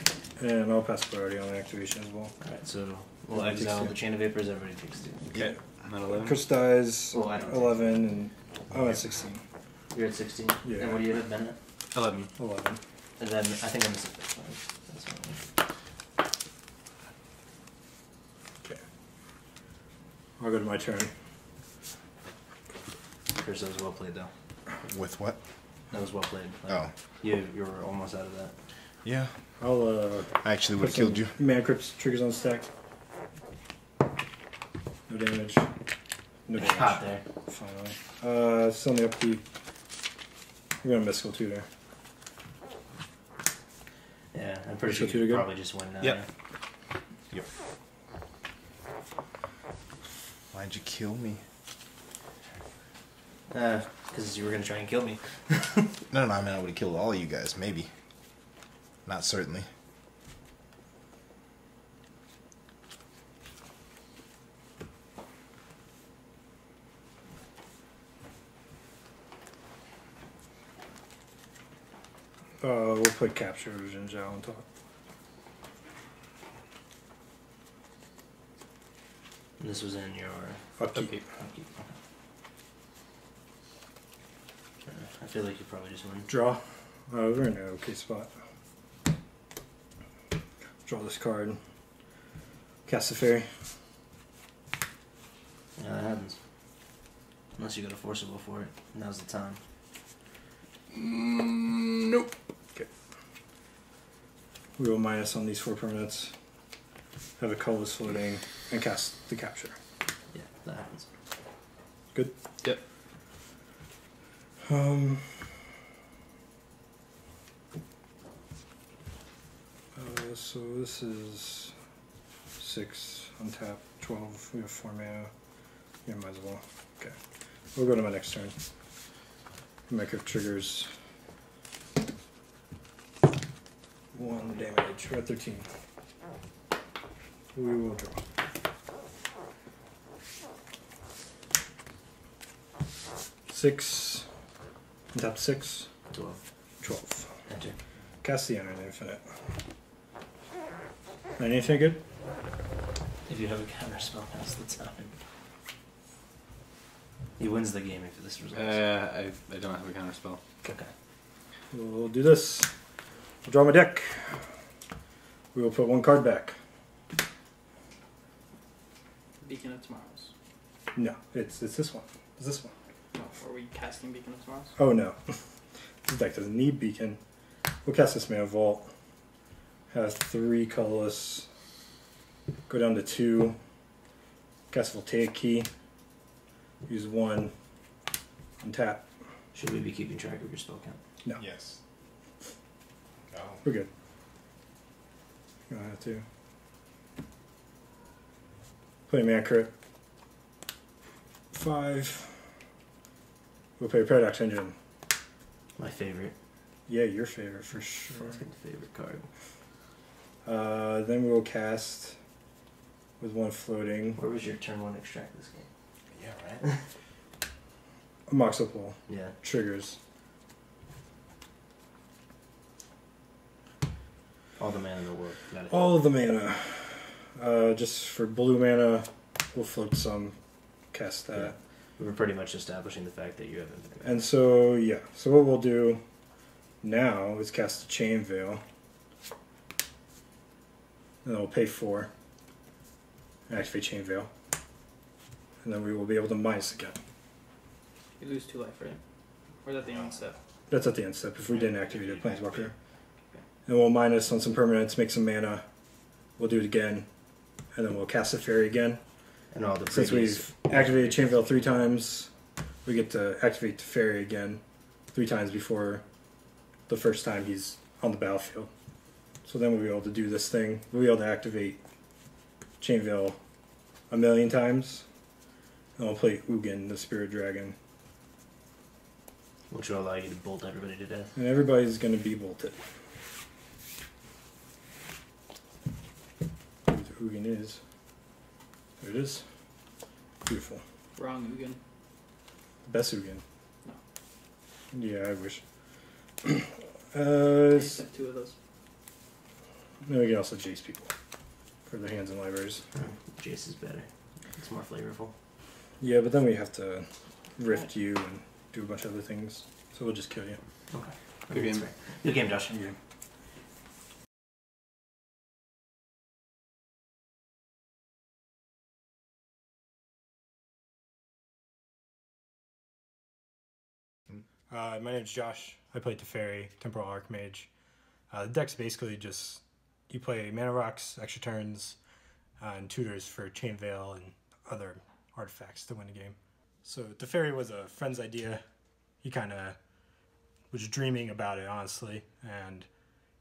and I'll pass priority on the activation as well. Alright, so we'll Everybody takes exile 2. the Chain of Vapors, everybody takes 2. Okay. I'm at 11. Chris dies Well, I don't 11, and I'm at 16. You're at 16? Yeah. And what do you have, Bennett? 11. 11. And then I think I'm missing this one. That's fine. Okay. I'll go to my turn. Chris, that was well played, though. With what? That was well played. Oh. You were almost out of that. Yeah. I'll I actually would put have killed some you. Mana Crypts triggers on the stack. No damage. No damage. Hot there. Finally. Still in the upkeep. I'm gonna Mystical Tutor. Yeah, I'm pretty So sure two to you go? probably just win now. Yep. Yep. Why'd you kill me? Because you were going to try and kill me. No, I mean I would have killed all of you guys, maybe. Not certainly. We'll put Capture Jinzhao on top. And this was in your Upkeep. upkeep. I feel like you probably just win. Draw. We're in an okay spot. Draw this card. Cast Teferi. Yeah, that happens. Unless you got a forcible for it. Now's the time. Nope. Okay. We will minus on these 4 permanents. Have a colorless floating and cast the capture. Yeah, that happens. Good. Yep. So this is 6 untap, 12. We have 4 mana. Yeah, might as well. Okay. We'll go to my next turn. Micro triggers. 1 damage. We're at 13. We will draw. Six. Untap 6. 12. 12. Enter. Cast the Enter Infinite. Anything good? If you have a counter spell, pass the time. He wins the game if this results. I don't have a counter spell. Okay. We'll do this. I'll draw my deck. We will put 1 card back. Beacon of Tomorrows. No, it's this one. It's this one. Oh, are we casting Beacon of Tomorrows? Oh no. This deck doesn't need Beacon. We'll cast this Mana Vault. Have 3 colorless. Go down to 2. Cast Voltaic Key. Use 1. Untap. Should we be keeping track of your spell count? No. Yes. Oh. We're good. You don't have to. Play Mana Crypt. 5. We'll play Paradox Engine. My favorite. Yeah, your favorite for sure. Fucking favorite card. Then we will cast with 1 floating. Where was your turn 1 extract this game? Yeah, right. Mox Opal. Yeah. Triggers. All the mana in the world. Got it. All of the mana. Just for blue mana, we'll float some. Cast that. Yeah. We were pretty much establishing the fact that you have infinite mana. And so, yeah. So what we'll do now is cast a Chain Veil. And then we'll pay 4. And activate Chain Veil. And then we will be able to minus again. You lose 2 life, right? Or is that the end step? That's at the end step if we didn't activate it, Planeswalker. And we'll minus on some permanents, make some mana. We'll do it again. And then we'll cast the Teferi again. And all the Since previous... we've activated Chain Veil 3 times, we get to activate Teferi again 3 times before the first time he's on the battlefield. So then we'll be able to do this thing. We'll be able to activate Chain Veil 1,000,000 times. And we'll play Ugin, the Spirit Dragon. Which will allow you to bolt everybody to death. And everybody's going to be bolted. Where the Ugin is. There it is. Beautiful. Wrong, Ugin. The best Ugin. No. Yeah, I wish. I just have 2 of those. Then we can also Jace people for their hands and libraries. Jace is better. It's more flavorful. Yeah, but then we have to rift you and do a bunch of other things. So we'll just kill you. Okay. Good game. Good game, Josh. Yeah. My name's Josh. I play Teferi, Temporal Archmage. The deck's basically just you play mana rocks, extra turns, and tutors for Chain Veil and other artifacts to win the game. So Teferi was a friend's idea. He kind of was dreaming about it, honestly, and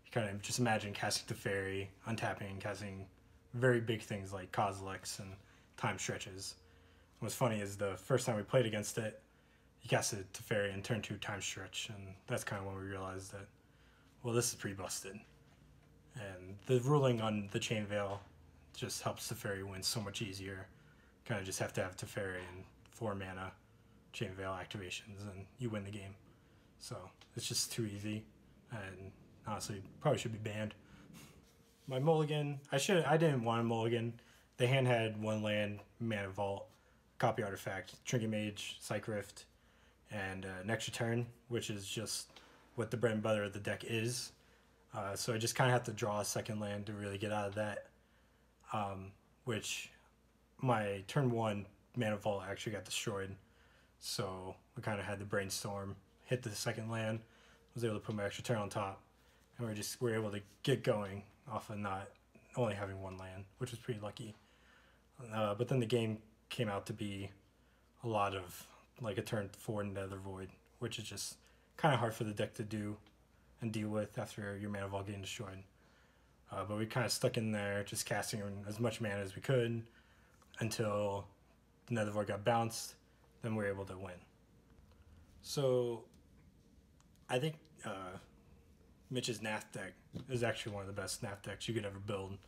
he kind of just imagined casting Teferi, untapping, casting very big things like Kozilek's and time stretches. What's funny is the first time we played against it, he casted Teferi and turn 2 time stretch, and that's kind of when we realized that, well, this is pretty busted. And the ruling on the Chain Veil just helps Teferi win so much easier. Kind of just have to have Teferi and 4 mana Chain Veil activations, and you win the game. So it's just too easy, and honestly, probably should be banned. My mulligan, I didn't want a mulligan. The hand had 1 land, Mana Vault, Copy Artifact, Trinket Mage, Psych Rift, and an extra turn, which is just what the bread and butter of the deck is. So I just kind of have to draw a second land to really get out of that, which my turn 1 Mana Vault actually got destroyed. So I kind of had to brainstorm, hit the second land, was able to put my extra turn on top, and we're able to get going off of not only having one land, which was pretty lucky. But then the game came out to be a lot of like a turn 4 Nether Void, which is just kind of hard for the deck to do and deal with after your mana vault getting destroyed. But we kind of stuck in there, just casting as much mana as we could until the Nether Void got bounced. Then we were able to win. So I think Mitch's Nath deck is actually one of the best Nath decks you could ever build.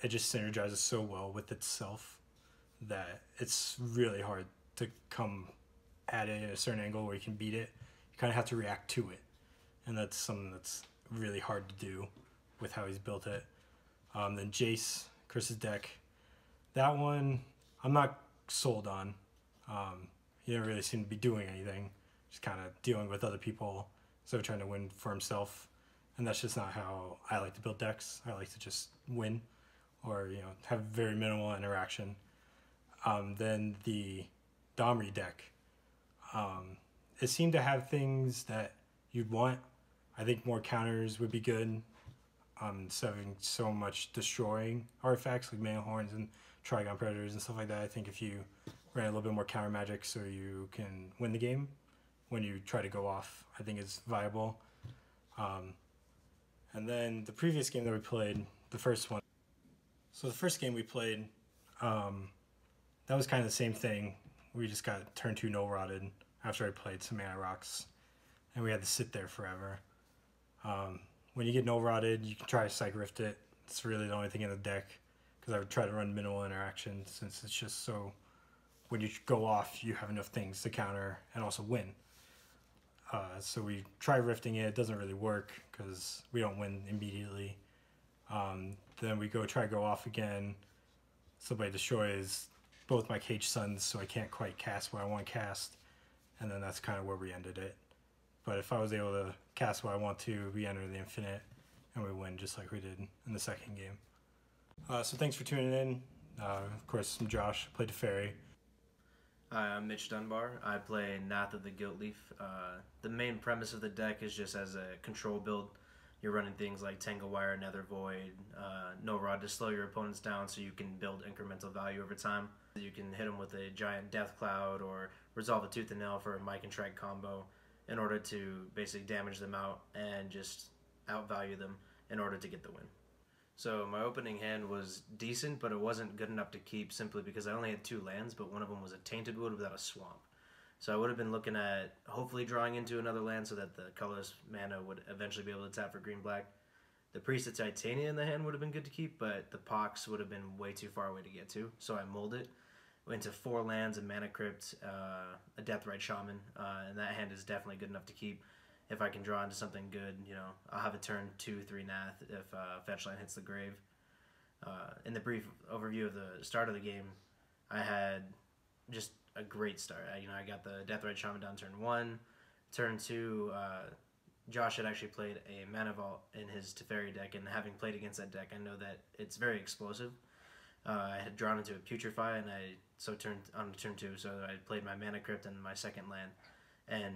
It just synergizes so well with itself that it's really hard to come at it at a certain angle where you can beat it. You kind of have to react to it, and that's something that's really hard to do with how he's built it. Then Jace, Chris's deck, that one I'm not sold on. He didn't really seem to be doing anything, just kind of dealing with other people instead of trying to win for himself. And that's just not how I like to build decks. I like to just win, or have very minimal interaction. Then the Damia deck, it seemed to have things that you'd want. I think more counters would be good. Instead of having so much destroying artifacts like Mana Horns and Trigon Predators and stuff like that, I think if you ran a little bit more counter magic so you can win the game when you try to go off, I think is viable. And then the previous game that we played, the first one. So the first game we played, that was kind of the same thing. We just got turn 2 no-rotted after I played some Mana Rocks, and we had to sit there forever. When you get no-rotted, you can try to Psych Rift it. It's really the only thing in the deck, because I would try to run minimal interaction, since it's just so when you go off, you have enough things to counter and also win. So we try rifting it. It doesn't really work because we don't win immediately. Then we try to go off again. Somebody destroys both my Cage Suns, so I can't quite cast what I want to cast. And then that's kind of where we ended it. But if I was able to cast what I want to, we enter the infinite, and we win just like we did in the second game. So thanks for tuning in. Of course, I'm Josh. I played Teferi. Hi, I'm Mitch Dunbar. I play Nath of the Gilt-Leaf. The main premise of the deck is just as a control build. You're running things like Tangle Wire, Nether Void, No Rod to slow your opponents down so you can build incremental value over time. You can hit them with a giant Death Cloud or resolve a Tooth and Nail for a Mike and Shrek combo in order to basically damage them out and just outvalue them in order to get the win. So my opening hand was decent, but it wasn't good enough to keep simply because I only had 2 lands, but one of them was a Tainted Wood without a swamp. So I would have been looking at hopefully drawing into another land so that the colorless mana would eventually be able to tap for green-black. The Priest of Titania in the hand would have been good to keep, but the Pox would have been way too far away to get to. So I mulled it. Went to 4 lands, a Mana Crypt, a Deathrite Shaman, and that hand is definitely good enough to keep. If I can draw into something good, I'll have a turn 2-3 Nath if Fetchland hits the grave. In the brief overview of the start of the game, I had just a great start. I got the Deathrite Shaman down turn 1. Turn 2, Josh had actually played a Mana Vault in his Teferi deck, and having played against that deck, I know that it's very explosive. I had drawn into a Putrefy, and on turn 2, so I played my Mana Crypt and my second land, and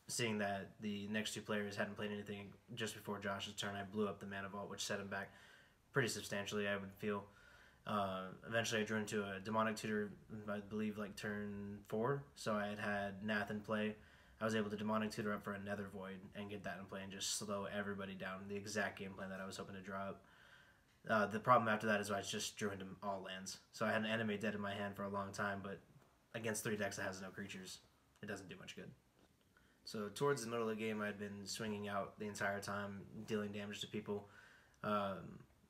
seeing that the next 2 players hadn't played anything just before Josh's turn, I blew up the Mana Vault, which set him back pretty substantially, I would feel. Eventually I drew into a Demonic Tutor, I believe, like turn 4, so I had Nath in play. I was able to Demonic Tutor up for a Nether Void and get that in play and just slow everybody down, the exact game plan that I was hoping to draw up. The problem after that is I just drew into all lands. So I had an Animate dead in my hand for a long time, but against 3 decks that has no creatures, it doesn't do much good. So towards the middle of the game, I'd been swinging out the entire time, dealing damage to people.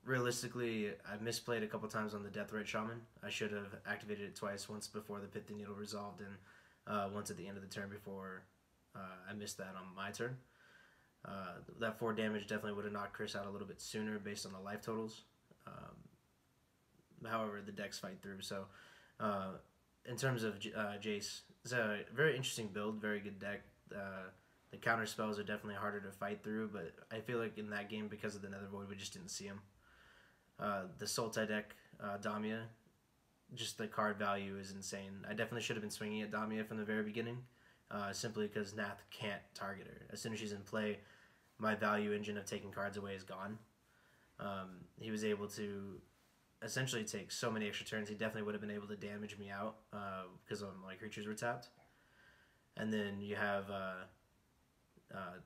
Realistically, I misplayed a couple times on the Deathrite Shaman. I should have activated it twice, once before the Pithing Needle resolved, and once at the end of the turn before I missed that on my turn. That 4 damage definitely would have knocked Chris out a little bit sooner based on the life totals. However, the decks fight through. So in terms of Jace, it's a very interesting build, very good deck. The counter spells are definitely harder to fight through, but I feel like in that game, because of the Nether Void, we just didn't see him. The Sultai deck, Damia, just the card value is insane. I definitely should have been swinging at Damia from the very beginning, simply because Nath can't target her. As soon as she's in play, my value engine of taking cards away is gone. He was able to essentially take so many extra turns. He definitely would have been able to damage me out because my creatures were tapped. And then you have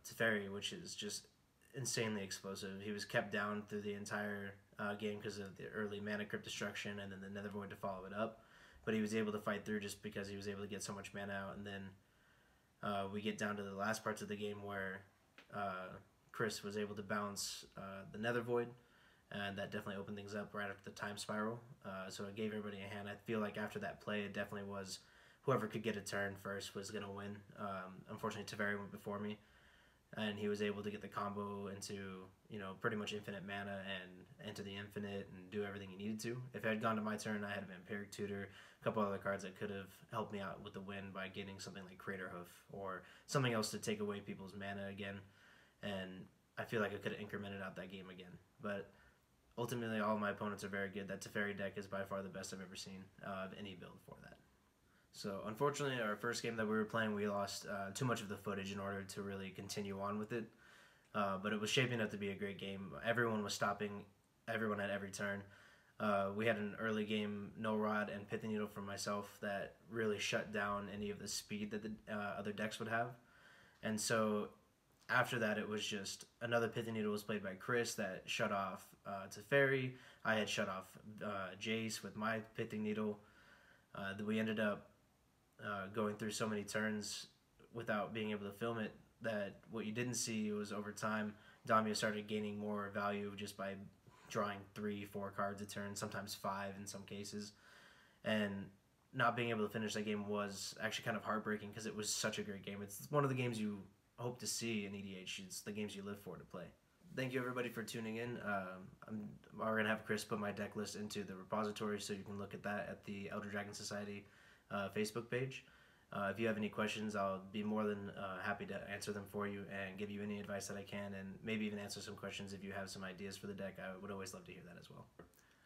Teferi, which is just insanely explosive. He was kept down through the entire game because of the early mana crypt destruction and then the Nether Void to follow it up. But he was able to fight through just because he was able to get so much mana out. And then we get down to the last parts of the game where Chris was able to bounce the Nether Void, and that definitely opened things up right after the time spiral. So it gave everybody a hand. I feel like after that play, it definitely was whoever could get a turn first was going to win. Unfortunately, Teferi went before me, and he was able to get the combo into, pretty much infinite mana and into the infinite and do everything he needed to. If it had gone to my turn, I had a Vampiric Tutor, a couple other cards that could have helped me out with the win by getting something like Crater Hoof or something else to take away people's mana again. And I feel like I could have incremented out that game again. But ultimately, all my opponents are very good. That Teferi deck is by far the best I've ever seen of any build for that. So unfortunately, our first game that we were playing, we lost too much of the footage in order to really continue on with it. But it was shaping up to be a great game. Everyone was stopping everyone at every turn. We had an early game No Rod and Pithing Needle from myself that really shut down any of the speed that the other decks would have. And so after that, it was just another Pithing Needle was played by Chris that shut off Teferi. I had shut off Jace with my Pithing Needle. We ended up going through so many turns without being able to film it that what you didn't see was over time, Damia started gaining more value just by drawing 3-4 cards a turn, sometimes 5 in some cases. And not being able to finish that game was actually kind of heartbreaking because it was such a great game. It's one of the games you hope to see in EDH. It's the games you live for to play. Thank you everybody for tuning in. We're going to have Chris put my deck list into the repository so you can look at that at the Elder Dragon Society Facebook page. If you have any questions, I'll be more than happy to answer them for you and give you any advice that I can, and maybe even answer some questions if you have some ideas for the deck. I would always love to hear that as well.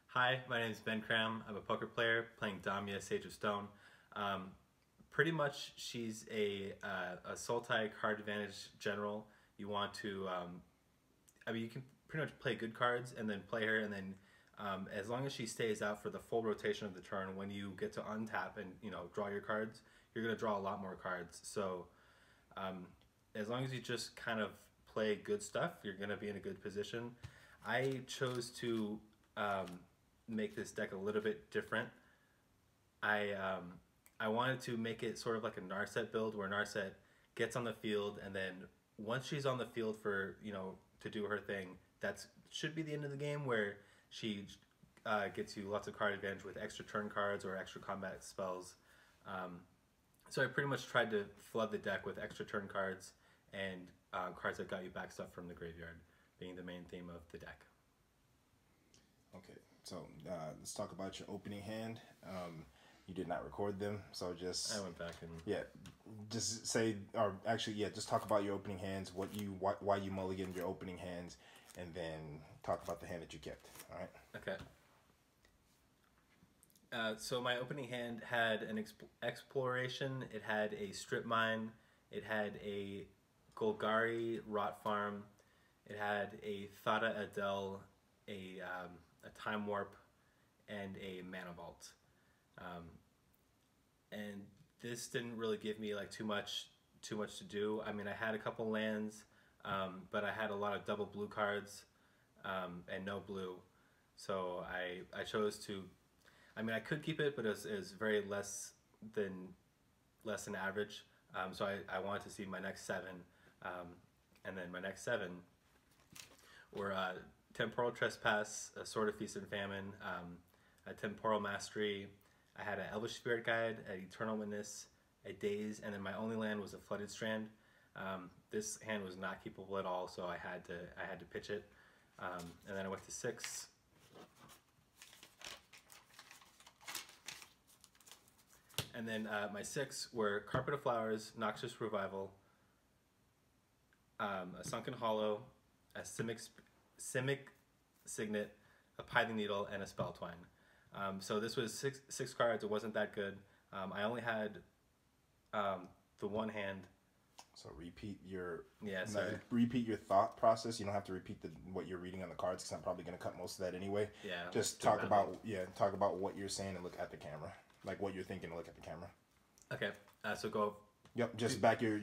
Hi, my name is Ben Cram. I'm a poker player playing Damia, Sage of Stone. Pretty much, she's a Sultai card advantage general. You want to, you can pretty much play good cards and then play her, and then as long as she stays out for the full rotation of the turn, when you get to untap and draw your cards, you're going to draw a lot more cards. So as long as you just kind of play good stuff, you're going to be in a good position. I chose to make this deck a little bit different. I wanted to make it sort of like a Narset build where Narset gets on the field, and then once she's on the field for, to do her thing, that should be the end of the game, where she gets you lots of card advantage with extra turn cards or extra combat spells. So I pretty much tried to flood the deck with extra turn cards and cards that got you back stuff from the graveyard, being the main theme of the deck. Okay, so let's talk about your opening hand. You did not record them, so just... I went back and... Yeah, just say, or actually, yeah, just talk about your opening hands, why you mulliganed your opening hands, and then talk about the hand that you kept, all right? Okay. So my opening hand had an exploration, it had a strip mine, it had a Golgari rot farm, it had a Thada Adel, a time warp, and a mana vault. And this didn't really give me like too much to do. I mean, I had a couple lands, but I had a lot of double blue cards and no blue, so I chose to. I mean, I could keep it, but it was very less than average. So I wanted to see my next 7, and then my next 7 were Temporal Trespass, a Sword of Feast and Famine, a Temporal Mastery. I had an Elvish Spirit Guide, an Eternal Witness, a Daze, and then my only land was a Flooded Strand. This hand was not keepable at all, so I had to pitch it. And then I went to 6. And then my 6 were Carpet of Flowers, Noxious Revival, a Sunken Hollow, a Simic Signet, a Pithing Needle, and a Spell Twine. So this was six cards. It wasn't that good. I only had the one hand So repeat your sorry. repeat your thought process. You don't have to repeat what you're reading on the cards because I'm probably going to cut most of that anyway. Yeah. Just talk about what you're saying and look at the camera, like what you're thinking and look at the camera. Okay. So go. Yep. Just back your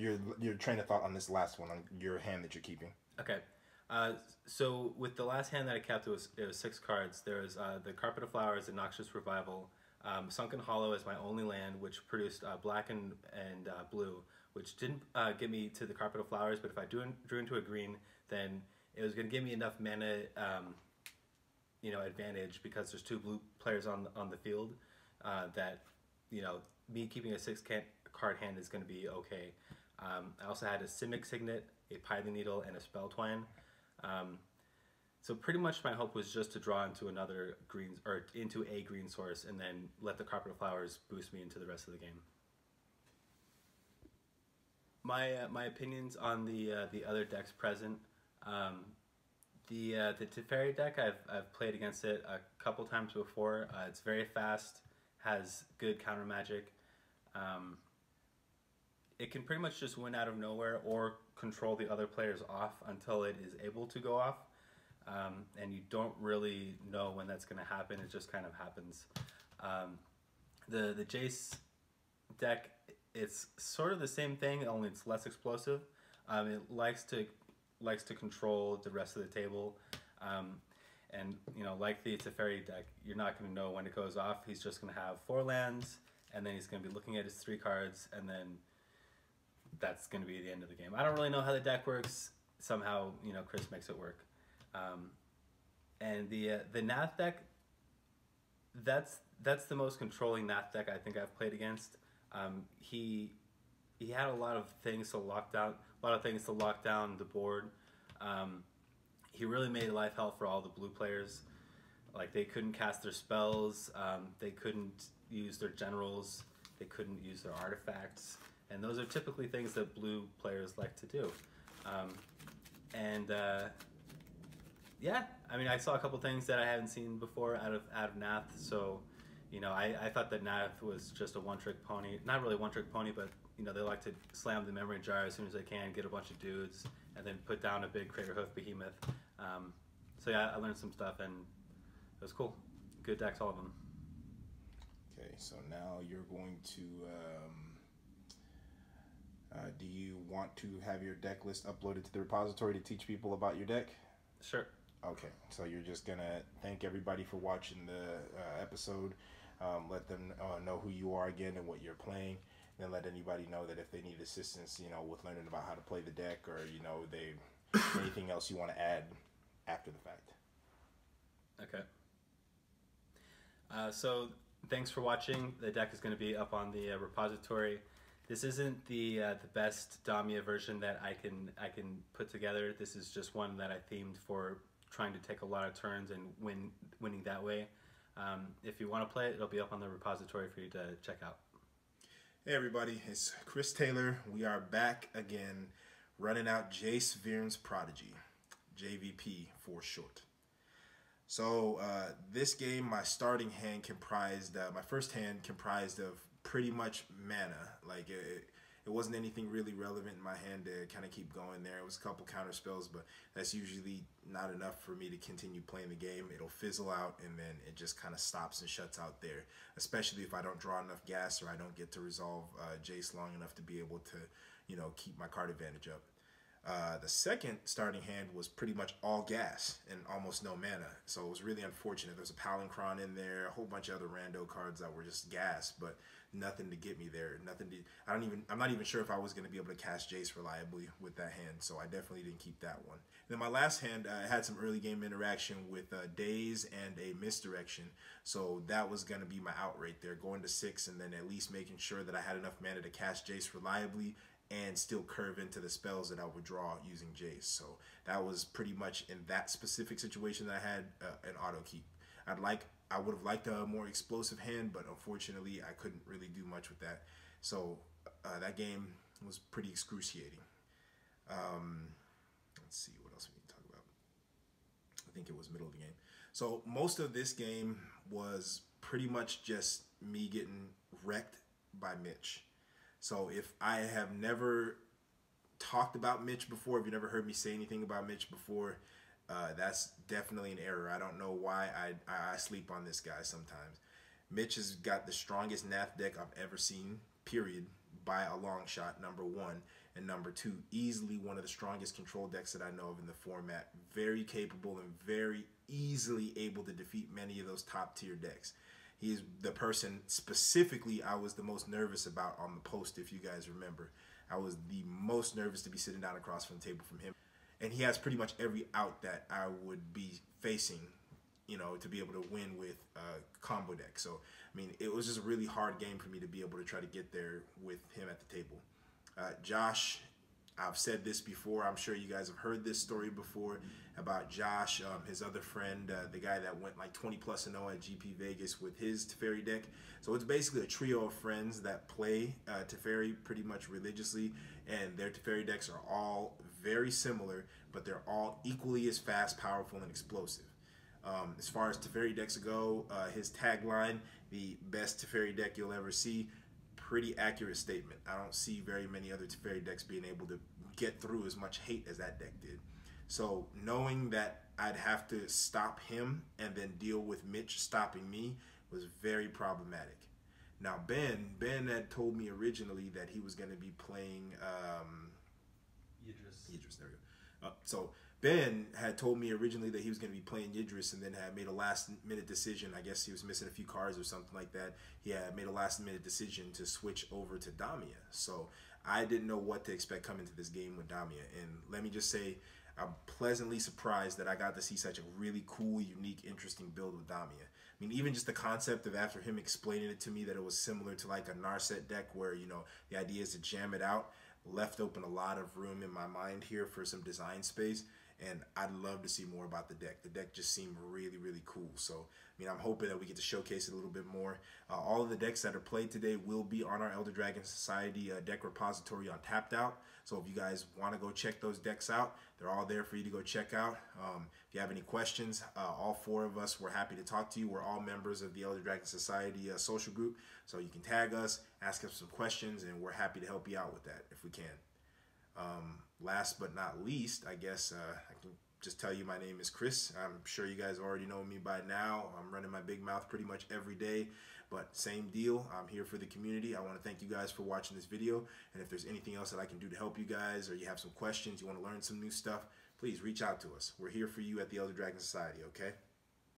train of thought on this last one on your hand that you're keeping. Okay. So with the last hand that I kept, it was 6 cards. There was the Carpet of Flowers, the Noxious Revival, Sunken Hollow as my only land, which produced black and blue, which didn't get me to the Carpet of Flowers, but if I drew into a green, then it was going to give me enough mana, advantage because there's 2 blue players on the field that, me keeping a 6-card hand is going to be okay. I also had a Simic Signet, a Pithing Needle, and a Spell Twine. So pretty much my hope was just to draw into another green or into a green source, and then let the Carpet of Flowers boost me into the rest of the game. My opinions on the other decks present. The Teferi deck, I've played against it a couple times before. It's very fast, has good counter magic. It can pretty much just win out of nowhere or control the other players off until it is able to go off. And you don't really know when that's going to happen. It just kind of happens. The Jace deck, it's sort of the same thing, only it's less explosive. It likes to control the rest of the table. And like the Teferi deck, you're not going to know when it goes off. He's just going to have 4 lands, and then he's going to be looking at his 3 cards, and then that's going to be the end of the game. I don't really know how the deck works. Somehow, Chris makes it work. And the Nath deck, that's the most controlling Nath deck I think I've played against. He had a lot of things to lock down the board. He really made life hell for all the blue players. Like, they couldn't cast their spells, they couldn't use their generals, they couldn't use their artifacts, and those are typically things that blue players like to do. Yeah, I mean, I saw a couple things that I hadn't seen before out of Nath, so, I thought that Nath was just a one-trick pony. Not really one-trick pony, but, they like to slam the memory jar as soon as they can, get a bunch of dudes, and then put down a big Crater Hoof behemoth. So yeah, I learned some stuff, and it was cool. Good decks, all of them. Okay, so now you're going to... do you want to have your deck list uploaded to the repository to teach people about your deck? Sure. Okay, so you're just going to thank everybody for watching the episode, let them know who you are again and what you're playing, and then let anybody know that if they need assistance, with learning about how to play the deck, or, they anything else you want to add after the fact. Okay. So thanks for watching. The deck is going to be up on the repository. This isn't the best Damia version that I can put together. This is just one that I themed for trying to take a lot of turns and winning that way. If you want to play it, it'll be up on the repository for you to check out. Hey everybody, it's Chris Taylor. We are back again, running out Jace Vryn's Prodigy, JVP for short. So this game, my starting hand comprised, my first hand comprised of pretty much mana. Like it wasn't anything really relevant in my hand to kind of keep going there. It was a couple counter spells, but that's usually not enough for me to continue playing the game. It'll fizzle out, and then it just kind of stops and shuts out there, especially if I don't draw enough gas or I don't get to resolve Jace long enough to be able to, keep my card advantage up. The second starting hand was pretty much all gas and almost no mana, so it was really unfortunate. There's a Palinchron in there, a whole bunch of other rando cards that were just gas, but nothing to get me there. I'm not even sure if I was going to be able to cast Jace reliably with that hand, so I definitely didn't keep that one. And then my last hand, I had some early game interaction with Daze and a Misdirection, so that was going to be my out right there, going to 6 and then at least making sure that I had enough mana to cast Jace reliably and still curve into the spells that I would draw using Jace. So that was pretty much in that specific situation that I had an auto keep. I would have liked a more explosive hand, but unfortunately I couldn't really do much with that. So that game was pretty excruciating. Let's see what else we need to talk about. I think it was middle of the game. So most of this game was pretty much just me getting wrecked by Mitch. So if I have never talked about Mitch before, if you never heard me say anything about Mitch before, that's definitely an error. I don't know why I sleep on this guy sometimes. Mitch has got the strongest Nath deck I've ever seen, period, by a long shot, number one. And number two, easily one of the strongest control decks that I know of in the format. Very capable and very easily able to defeat many of those top tier decks. He is the person specifically I was the most nervous about on the post, if you guys remember. I was the most nervous to be sitting down across from the table from him. And he has pretty much every out that I would be facing, you know, to be able to win with a combo deck. So, I mean, it was just a really hard game for me to be able to try to get there with him at the table. Josh, I've said this before. I'm sure you guys have heard this story before about Josh, his other friend, the guy that went like 20+0 at GP Vegas with his Teferi deck. So it's basically a trio of friends that play Teferi pretty much religiously, and their Teferi decks are all very similar, but they're all equally as fast, powerful, and explosive. As far as Teferi decks go, his tagline, the best Teferi deck you'll ever see, pretty accurate statement. I don't see very many other Teferi decks being able to get through as much hate as that deck did. So knowing that I'd have to stop him and then deal with Mitch stopping me was very problematic. Now Ben had told me originally that he was going to be playing Yidris, there we go. So Ben had told me originally that he was going to be playing Yidris, and then had made a last-minute decision. I guess he was missing a few cards or something like that. He had made a last-minute decision to switch over to Damia. So I didn't know what to expect coming to this game with Damia. And let me just say, I'm pleasantly surprised that I got to see such a really cool, unique, interesting build with Damia. I mean, even just the concept of, after him explaining it to me, that it was similar to like a Narset deck where, you know, the idea is to jam it out, left open a lot of room in my mind here for some design space. And I'd love to see more about the deck. The deck just seemed really, really cool. So, I mean, I'm hoping that we get to showcase it a little bit more. All of the decks that are played today will be on our Elder Dragon Society deck repository on Tapped Out. So if you guys want to go check those decks out, they're all there for you to go check out. If you have any questions, all four of us, we're happy to talk to you. We're all members of the Elder Dragon Society social group. So you can tag us, ask us some questions, and we're happy to help you out with that if we can. Last but not least, I guess I can just tell you my name is Chris. I'm sure you guys already know me by now. I'm running my big mouth pretty much every day, but same deal. I'm here for the community. I want to thank you guys for watching this video, and if there's anything else that I can do to help you guys, or you have some questions, you want to learn some new stuff, please reach out to us. We're here for you at the Elder Dragon Society, okay?